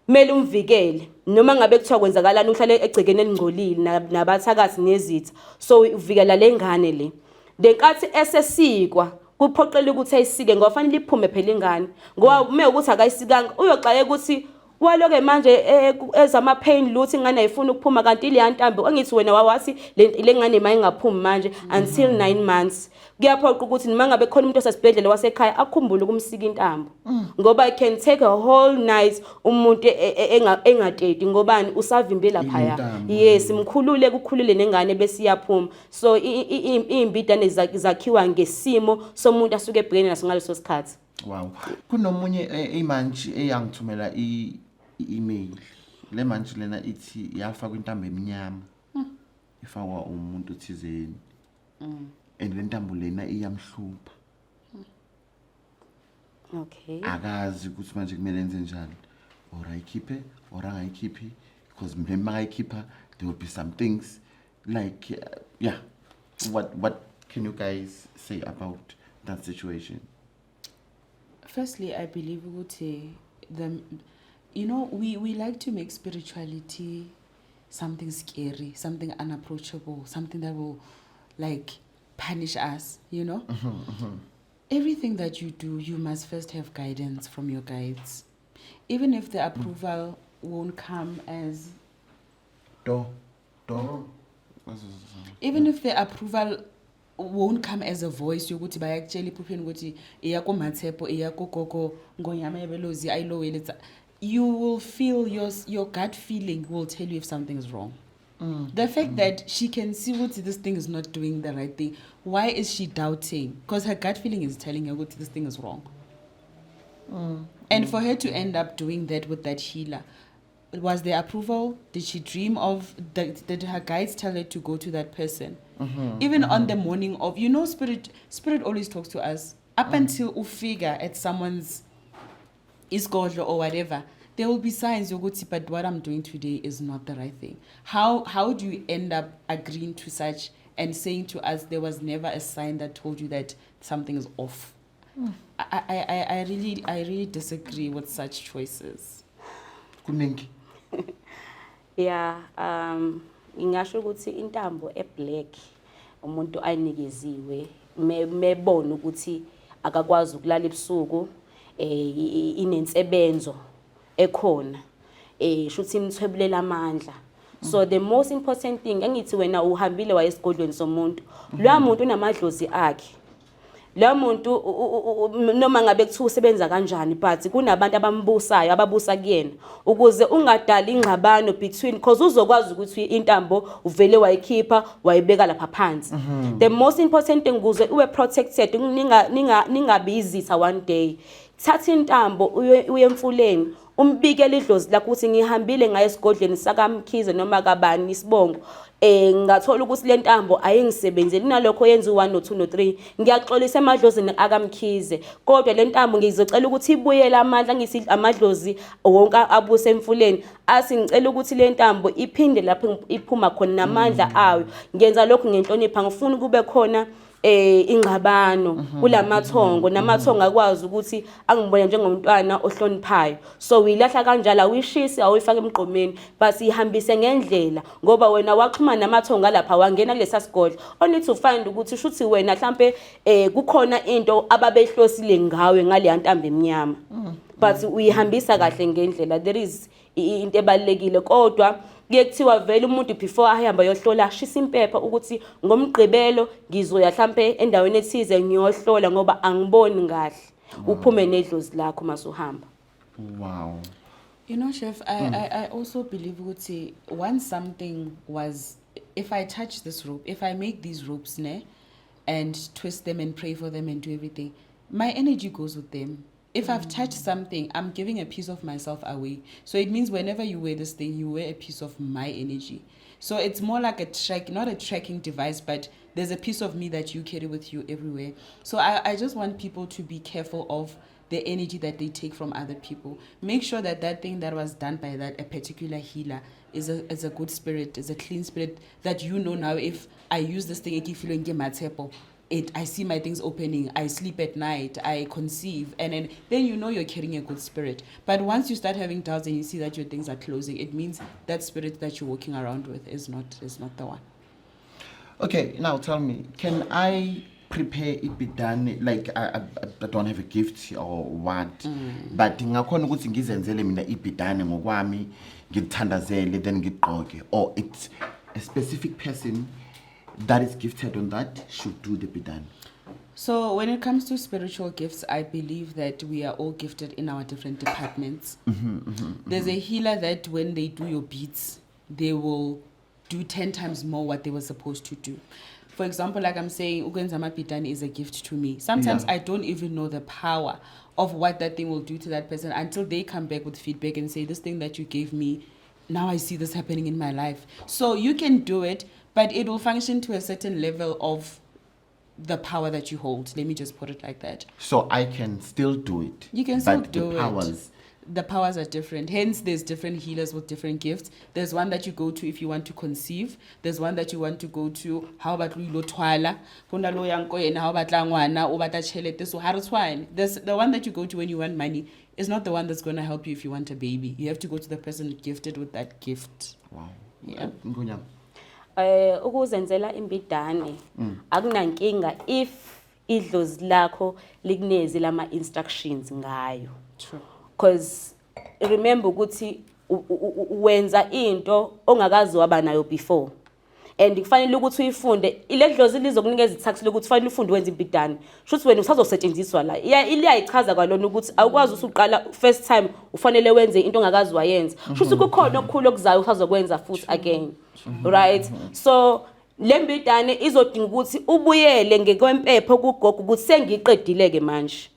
Speaker 2: mele umvikele noma ngabe kuthiwa kwenzakalani uhlale egcekeni elingcolile nabathakathi nezitha so uvikela lengane le lenkathi esesikwa kuphoqela ukuthi ayisike ngoba fanele iphume phela ingane ngoba ume ukuthi akayisikanga uyoxaye ukuthi waloke manje ezama pain luthi ingane ayifuna ukuphuma kanti ile yantambo angithi wena wawathi le ngane mayingaphumi manje until 9 months kuyaphoqa ukuthi nima ngabe khona umuntu osasibhedlela wasekhaya akhumbule ukumsika intambo ngoba it can take a whole night umuntu engateti ngobani usavimbela phaya yes imkhulule kukhulule nengane bese iyaphuma so imbidane zakhiwa ngesimo somuntu asuke ebhekene naso ngaleso sikhathi.
Speaker 1: Wow, kunomunye imanje eyangithumela i-email le manje lena ithi yafa kwintambo eminyama ifakwa umuntu thizeni and le ntambo lena iyamhlupha
Speaker 2: okay
Speaker 1: akazi ukuthi manje kumele enze njani or ayikhiphe or angayikhiphi because mhlawumbe akayikhipha there will be some things like yeah what can you guys say about that situation?
Speaker 3: Firstly, I believe we like to make spirituality something scary, something unapproachable, something that will like punish us, you know? Everything that you do, you must first have guidance from your guides. Even if the approval won't come as... Even if the approval won't come as a voice yokuthi bayakutshela iphupheni ukuthi iyako mathepo iyako gogo ngonyama yabelozi ayiloweleza you will feel your gut feeling will tell you if something is wrong. The fact that she can see what this thing is not doing the right thing, why is she doubting? Because her gut feeling is telling her what this thing is wrong. And for her to end up doing that with that healer, was there approval? Did she dream of did her guides tell her to go to that person? Even on the morning of, spirit always talks to us up until we figure at someone's isgodlo or whatever. There will be signs but what I'm doing today is not the right thing. How do you end up agreeing to such and saying to us there was never a sign that told you that something is off? I really disagree with such choices.
Speaker 1: Kuningi.
Speaker 2: Yeah, ingasho ukuthi intambo eblack umuntu ayinikeziwe mebona ukuthi akakwazi ukulala ebusuku inensebenzo ekhona shuthi imthwebulela amandla. So the most important thing engithi wena uhambile wayesigodlweni somuntu lo muntu unamadlozi akhe lo muntu noma ngabe kuthiwa usebenza kanjani but kunabantu abambusayo ababusa kuyena ukuze ungadali ingxabano between because uzokwazi ukuthi intambo uvele wayikhipha wayibeka lapha phansi. The most important thing ukuze ube protected ningabi izitha one day thatha intambo uye emfuleni umbikele idlozi lakho ukuthi ngihambile ngaye esigodlweni sakamkhize noma kabani isibongo ngathola ukuthi le ntambo ayingisebenzeli nalokho yenza u1 no2 no3 ngiyaxolisa emadlozini akamkhize kodwa le ntambo ngizocela ukuthi ibuyele amandla ngisi amadlozi wonke abuse emfuleni asingicela ukuthi le ntambo iphinde lapho iphuma khona namandla ayo ngenza lokho ngenhlonipha ngifuna kube khona ingxabano kulamathongo namathongo akwazi ukuthi angibone njengomntwana ohloniphayo. So uyilahla kanjalo awuyishisi awuyifaka emgqomeni but ihambise ngendlela ngoba wena waxhumana namathongo lapha wangena kulesa sigodlo only to find ukuthi shuthi wena mhlambe kukhona into ababehlosile ngawe ngale yantambo eminyama but uyihambisa kahle ngendlela. There is into ebalekile kodwa kuyekuthiwa vele umuntu before ahamba yohlola ashisa impepha ukuthi ngomgqibelo ngizoya mhlambe endaweni ethize ngiyohlola ngoba angiboni kahle uphume nedlozi lakho masuhamba.
Speaker 1: Wow.
Speaker 3: You know, Chef, I also believe ukuthi once something was, if I touch this rope, if I make these ropes and twist them and pray for them and do everything, my energy goes with them. If I've touched something, I'm giving a piece of myself away. So it means whenever you wear this thing, you wear a piece of my energy. So it's more like not a tracking device, but there's a piece of me that you carry with you everywhere. So I just want people to be careful of the energy that they take from other people. Make sure that that thing that was done by a particular healer is a good spirit, is a clean spirit that you know now if I use this thing, I see my things opening, I sleep at night, I conceive, and then you know you're carrying a good spirit. But once you start having doubts and you see that your things are closing, it means that spirit that you're walking around with is not the one.
Speaker 1: Okay, now tell me, can I prepare ibidane? Like I don't have a gift or what, but ngakhona ukuthi ngizenzele mina ibidane ngokwami ngithandazele then ngigqoke, or it's a specific person that is gifted on that should do the bidane?
Speaker 3: So when it comes to spiritual gifts, I believe that we are all gifted in our different departments. There's a healer that when they do your beads, they will do 10 times more what they were supposed to do. For example, like I'm saying, Ugenzama Bidane is a gift to me. Sometimes I don't even know the power of what that thing will do to that person until they come back with feedback and say, this thing that you gave me, now I see this happening in my life. So you can do it, but it will function to a certain level of the power that you hold. Let me just put it like that.
Speaker 1: So I can still do it.
Speaker 3: You can still
Speaker 1: but
Speaker 3: do
Speaker 1: the powers,
Speaker 3: the powers are different. Hence, there's different healers with different gifts. There's one that you go to if you want to conceive. There's one that you want to go to, how about lo twala? Kunda lo yang ko yena, how about langwana, o bata chelete, so how twine. There's the one that you go to when you want money is not the one that's going to help you if you want a baby. You have to go to the person gifted with that gift.
Speaker 1: wow.
Speaker 3: Yeah.
Speaker 1: Ngunyama.
Speaker 2: Ukuzenzela imbidane akunankinga if idlozi lakho likuneze lama instructions ngayo.
Speaker 3: True.
Speaker 2: Because remember ukuthi wenza into ongakazi waba nayo before and kufanele ukuthi uyifunde ile dlozi lizokunikeza itax lokuthi kufanele ufunde wenza imbidane shothi wena usazosetshenziswa la iyayichaza kwalona ukuthi awukwazi usuqala first time ufanele wenze into ongakazi wayenza shothi kukhona okukhulu okuzayo usazokwenza futhi again. Right? So lembidane izodinga ukuthi ubuyele ngekwempepho kugogo ukuthi sengiqedileke manje.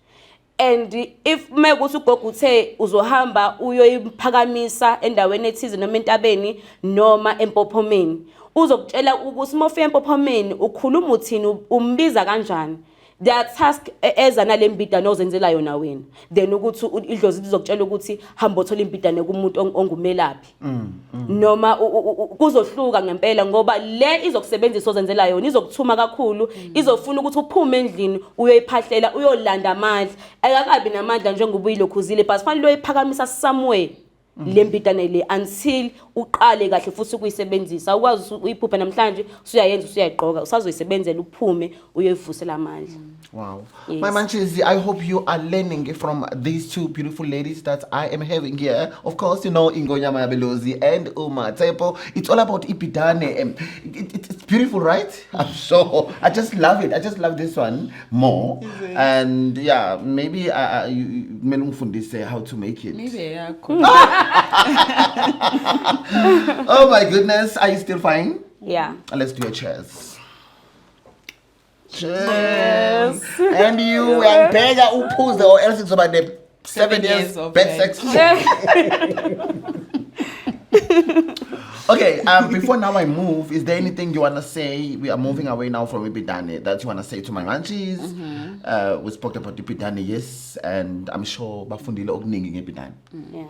Speaker 2: And if mekuthi ugogo uthe uzohamba uyoyiphakamisa endaweni ethize noma entabeni noma empophomeni uzokutshela ukuthi mofika empophomeni ukhuluma uthini umbiza kanjani. The task ezana lembidane ozenzela yona wena then ukuthi idlozi lizokutshela ukuthi hamba uthola imbidane kumuntu ongumelaphi noma kuzohluka ngempela ngoba le izokusebenzisa ozenzela yona izokuthuma kakhulu izofuna ukuthi uphume endlini uyoyiphahlela uyolanda amandla ayakabi namandla njengoba uyilokhuzile but fanele uyiphakamisa somewhere lembidane le until uqale kahle futhi ukuyisebenzisa ukwazi uyiphupha namhlanje usuyayenza usuyayigqoka usazoyisebenzela uphume uyoyivusela amandla.
Speaker 1: Wow.
Speaker 2: Yes.
Speaker 1: My Manchizi, I hope you are learning from these two beautiful ladies that I am having here. Of course, you know, Ingonyama Belozi and Uma Tepo. It's all about Ibidane. It's beautiful, right? I'm sure. I just love it. I just love this one more. And yeah, maybe you say how to make it.
Speaker 3: Maybe, yeah. Cool.
Speaker 1: Oh my goodness. Are you still fine?
Speaker 2: Yeah.
Speaker 1: Let's do a cheers. Cheers. And you and Bega Upuza or else it's about the 7 years
Speaker 3: of
Speaker 1: bed sex. Okay, before now I move, is there anything you want to say? We are moving away now from Ibidane that you want to say to my ranches. We spoke about Ibidane, yes, and I'm sure Bafundile Ogning Ibidane.
Speaker 2: Yeah.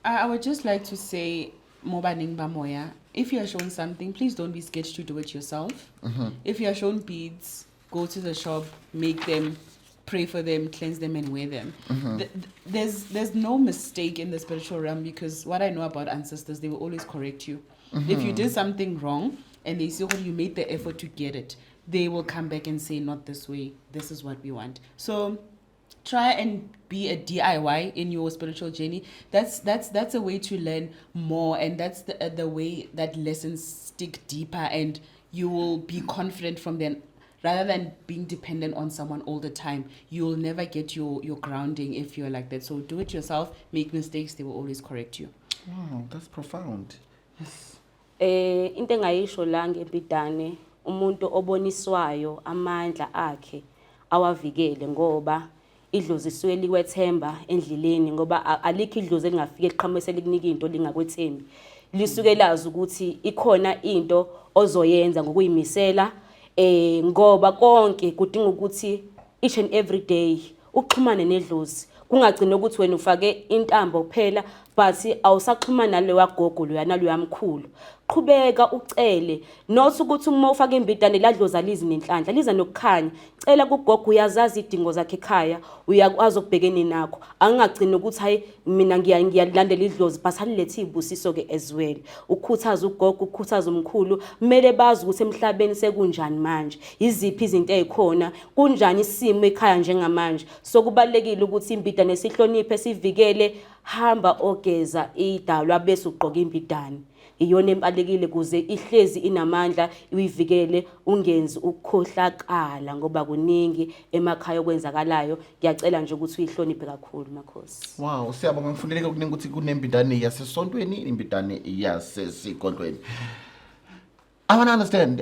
Speaker 3: I would just like to say, Mobaning Bamoya, if you are shown something, please don't be scared to do it yourself. If you are shown beads, go to the shop, make them, pray for them, cleanse them, and wear them. There's no mistake in the spiritual realm, because what I know about ancestors, they will always correct you. If you did something wrong and they see how you made the effort to get it, they will come back and say, not this way, this is what we want. So try and be a DIY in your spiritual journey. That's a way to learn more, and that's the way that lessons stick deeper, and you will be confident from then. Rather than being dependent on someone all the time, you'll never get your grounding if you're like that. So do it yourself, make mistakes, they will always correct you.
Speaker 1: Wow, that's profound. Yes.
Speaker 2: Into engayisho la ngebidane, umuntu oboniswayo amandla akhe awavikele, ngoba idlozi isuke likwethemba endleleni, ngoba alikho idlozi elingafike liqhamuke likunika into lingakwethembi. Lisuke lazi ukuthi ikhona into ozoyenza ngokuyimisela, ngoba konke kudinga ukuthi each and every day uxhumane nedlozi, kungagcina ukuthi wena ufake intambo kuphela but awusaxhumana nalo wagogo lo yanalo yamkhulu. Qhubeka ucele, not ukuthi uma ufake imbidane ladlozi alizi nenhlanhla, liza nokukhanya. Cela kugogo, uyazazi idingo zakhe ekhaya, uyakwazi ukubhekene nakho. Angagcina ukuthi hayi mina ngiyalandela idlozi but alilethi ibusiso ke as well. Ukhuthaza ugogo, ukhuthaza umkhulu, kumele bazi ukuthi emhlabeni sekunjani manje, iziphi izinto ezikhona, kunjani isimo ekhaya njengamanje. So kubalekile ukuthi imbidane sihloniphe, sivikele. Hamba ogeza idalwa bese ugqoka imbidane, iyona embalekile kuze ihlezi inamandla, uyivikele, ungenzi ukukhohlakala, ngoba kuningi emakhaya okwenzakalayo. Ngiyacela nje ukuthi uyihloniphe kakhulu, makhosi.
Speaker 1: Wow, siyabonga. Ngifundeleke ukuningi ukuthi kunembidane yasesontweni, imbidane yasesigodlweni. I want to understand,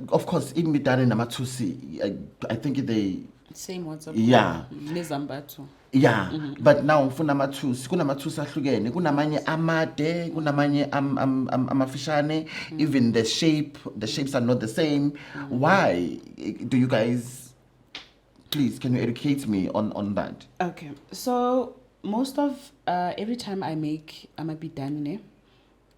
Speaker 1: of course, imbidane namathusi, I think they...
Speaker 3: Same WhatsApp.
Speaker 1: Yeah.
Speaker 3: Nezambatho.
Speaker 1: Yeah, but now kunamathusi ahlukene, kunamanye amade, kunamanye amafishane, even the shapes are not the same. Why do you guys, please, can you educate me on that?
Speaker 3: Okay, so most of every time I make bidane,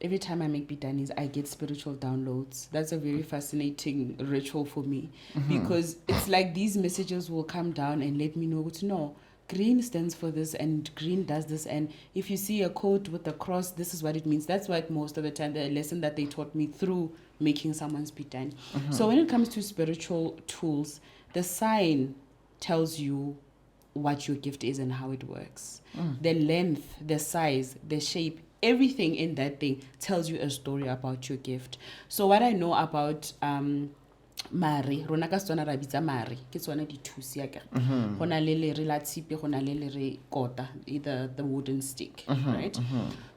Speaker 3: every time I make bidanis, I get spiritual downloads. That's a very fascinating ritual for me, because it's like these messages will come down and let me know to know. Green stands for this, and green does this, and if you see a code with a cross, this is what it means. That's what most of the time, the lesson that they taught me through making someone's bidane. So when it comes to spiritual tools, the sign tells you what your gift is and how it works. The length, the size, the shape, everything in that thing tells you a story about your gift. So what I know about mare, rona ka tsona ra bitsa mare, ke tsona dithusi ya ka. Hona le re la tshipi, hona le re kota, either the wooden stick, right?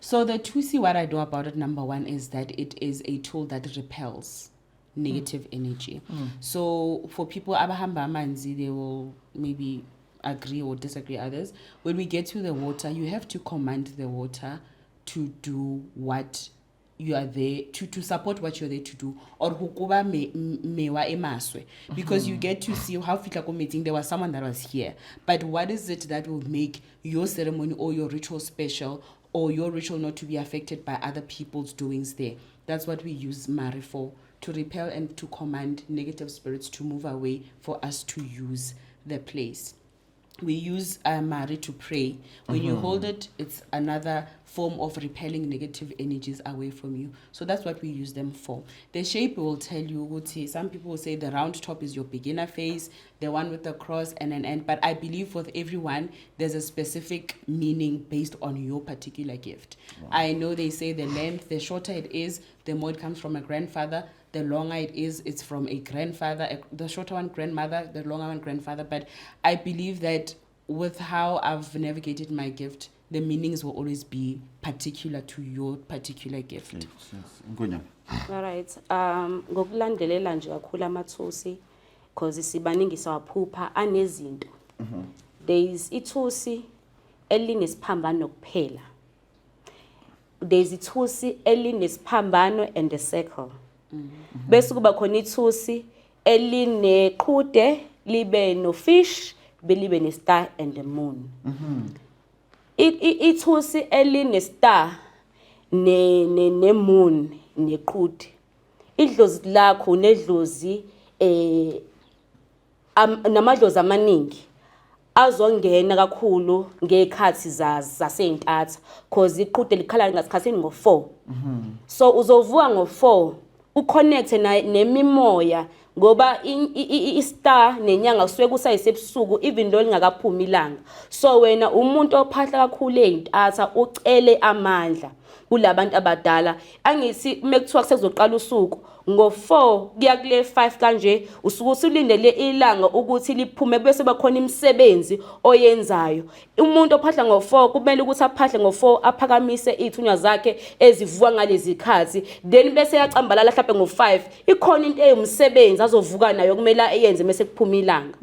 Speaker 3: So the thusi, what I know about it, number one, is that it is a tool that repels negative energy. So for people abahamba amanzi, they will maybe agree or disagree others. When we get to the water, you have to command the water to do what you are there to support what you're there to do, or hukuba mewa emaswe, because you get to see how fitla meeting there was someone that was here, but what is it that will make your ceremony or your ritual special, or your ritual not to be affected by other people's doings there? That's what we use mare for, to repel and to command negative spirits to move away, for us to use the place. We use mare to pray. When you hold it, it's another form of repelling negative energies away from you. So that's what we use them for. The shape will tell you, some people will say the round top is your beginner phase, the one with the cross and an end. But I believe for everyone, there's a specific meaning based on your particular gift. Wow. I know they say the length, the shorter it is, the more it comes from a grandfather. The longer it is, it's from a grandfather. The shorter one, grandmother. The longer one, grandfather. But I believe that with how I've navigated my gift, the meanings will always be particular to your particular gift.
Speaker 1: Yes.
Speaker 2: All right. Ngokulandelela nje kakhulu amathusi, because sibaningi sawaphupha anezinto. There is ithusi elinesiphambano kuphela. There is ithusi elinesiphambano and a circle. Bese kuba khona ithusi elineqhude, libe no fish, believe ne star and the moon. Ithusi eline star ne moon neqhude. Idlozi lakho nedlozi namadlozi amaningi azongena kakhulu ngekhathi zaseyintatha cause iqhude likhala ngasikhathini ngo4 so uzovuka ngo4 uconnect nemimoya ngoba istar nenyanga kusuke kusayisebusuku even though lingakaphumi ilanga so wena umuntu ophahla kakhulu eyintatha ucele amandla kulabantu abadala angithi mekuthiwa kusezoqala usuku ngo4 kuya kule 5 kanje usuku usulindele ilanga ukuthi liphume bese bakhona imisebenzi oyenzayo umuntu ophahla ngo4 kumele ukuthi aphahle ngo4 aphakamise izithunywa zakhe ezivuka ngalezi khathi then bese yacambalala mhlawumbe ngo5 ikhona into eyomsebenzi azovuka nayo kumele ayenze bese kuphuma ilanga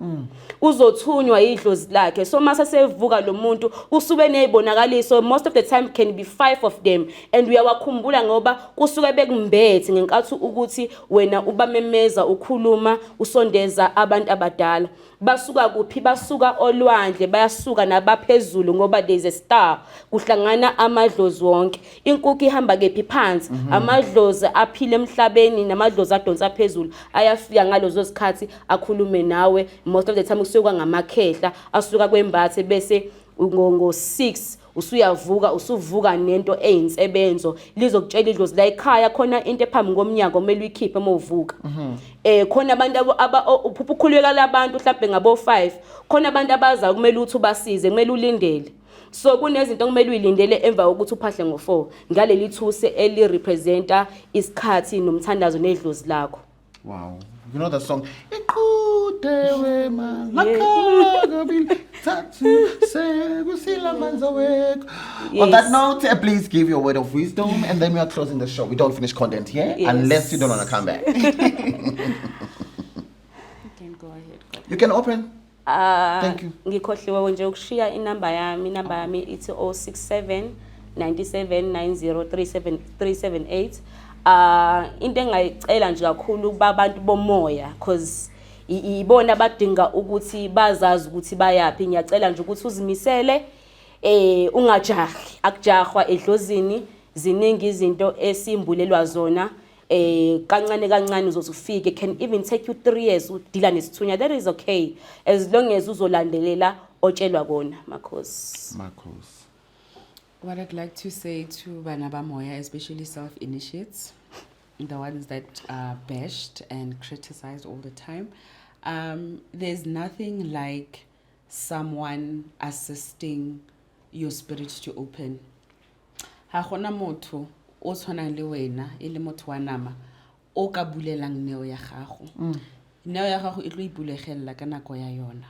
Speaker 2: uzothunywa idlozi lakhe so mase sevuka lo muntu usube nezibonakaliso most of the time can be 5 of them and uyawakhumbula ngoba kusuke bekumbethe ngenkathi ukuthi wena ubamemeza ukhuluma usondeza abantu abadala basuka kuphi basuka olwandle bayasuka nabaphezulu ngoba there's a star kuhlangana amadlozi wonke inkukhu ihamba kephi phansi amadlozi aphile emhlabeni namadlozi adonsa phezulu ayafika ngalozo sikhathi akhulume nawe most of the time kusuka ngamakhehla asuka kwembathe bese ngo6 usuvuka nento eyinsebenzo lizokutshela idlozi la ekhaya khona into ephambi ngomnyango kumele uyikhiphe movuka khona abantu uphuphukhuleka labantu mhlawumbe ngabo5 khona abantu abaza kumele uthi ubasize kumele ulindele so kunezinto kumele uyilindele emva ukuthi uphahle ngo4 ngaleli thuse eli representa isikhathi nomthandazo nedlozi lakho
Speaker 1: wow you know that song iqhudewe malakabil tathu sekusila manza wekho on that note please give your word of wisdom and then we are closing the show we don't finish content here unless you don't want to come back
Speaker 3: you can go ahead
Speaker 1: you can open thank you
Speaker 2: ngikhohliwe nje ukushiya inamba yami ithi 067 9790 378 into engayicela nje kakhulu kubantu bomoya cause ibona abadinga ukuthi bazazi ukuthi bayapi ngiyacela nje ukuthi uzimisele ungajahi akujahwa edlozini ziningi izinto esimbulelwa zona kancane uzofike can even take you 3 years udila nesithunya that is okay as long as uzolandelela otshelwa kona makhosi
Speaker 3: What I'd like to say to Banaba Moya, especially self-initiates, the ones that are bashed and criticized all the time, there's nothing like someone assisting your spirit to open. Ha gona motho o tshwanang le wena e le motho wa nama o ka bulelang neo ya gago. Neo ya gago e tlo ipulegella ka nako ya yona.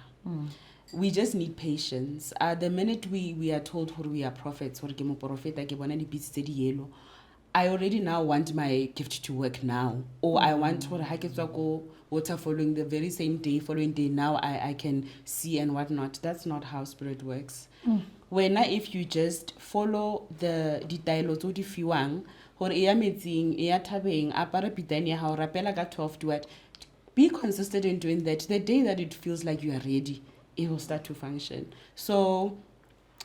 Speaker 3: We just need patience. The minute we are told who we are prophets, or ke mo profeta ke bona di beats tse di yellow, I already now want my gift to work now, or I want hore ha ke tswa go water following the very same day, following day now I can see and whatnot. That's not how spirit works. When if you just follow the dialogues o di fiwang hore e ya metsing e ya thabeng apara pitane ya ha o rapela ka 12 to what, be consistent in doing that. The day that it feels like you are ready, it will start to function. So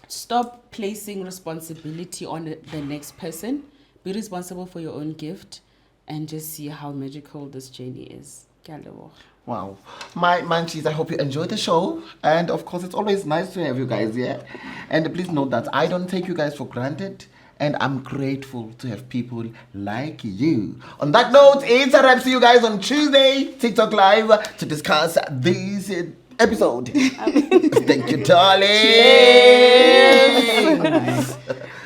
Speaker 3: stop placing responsibility on the next person. Be responsible for your own gift and just see how magical this journey is.
Speaker 1: Wow. My munchies, I hope you enjoyed the show. And of course, it's always nice to have you guys here. And please note that I don't take you guys for granted. And I'm grateful to have people like you. On that note, it's a wrap. See you guys on Tuesday, TikTok Live, to discuss this episode. Thank you, darling.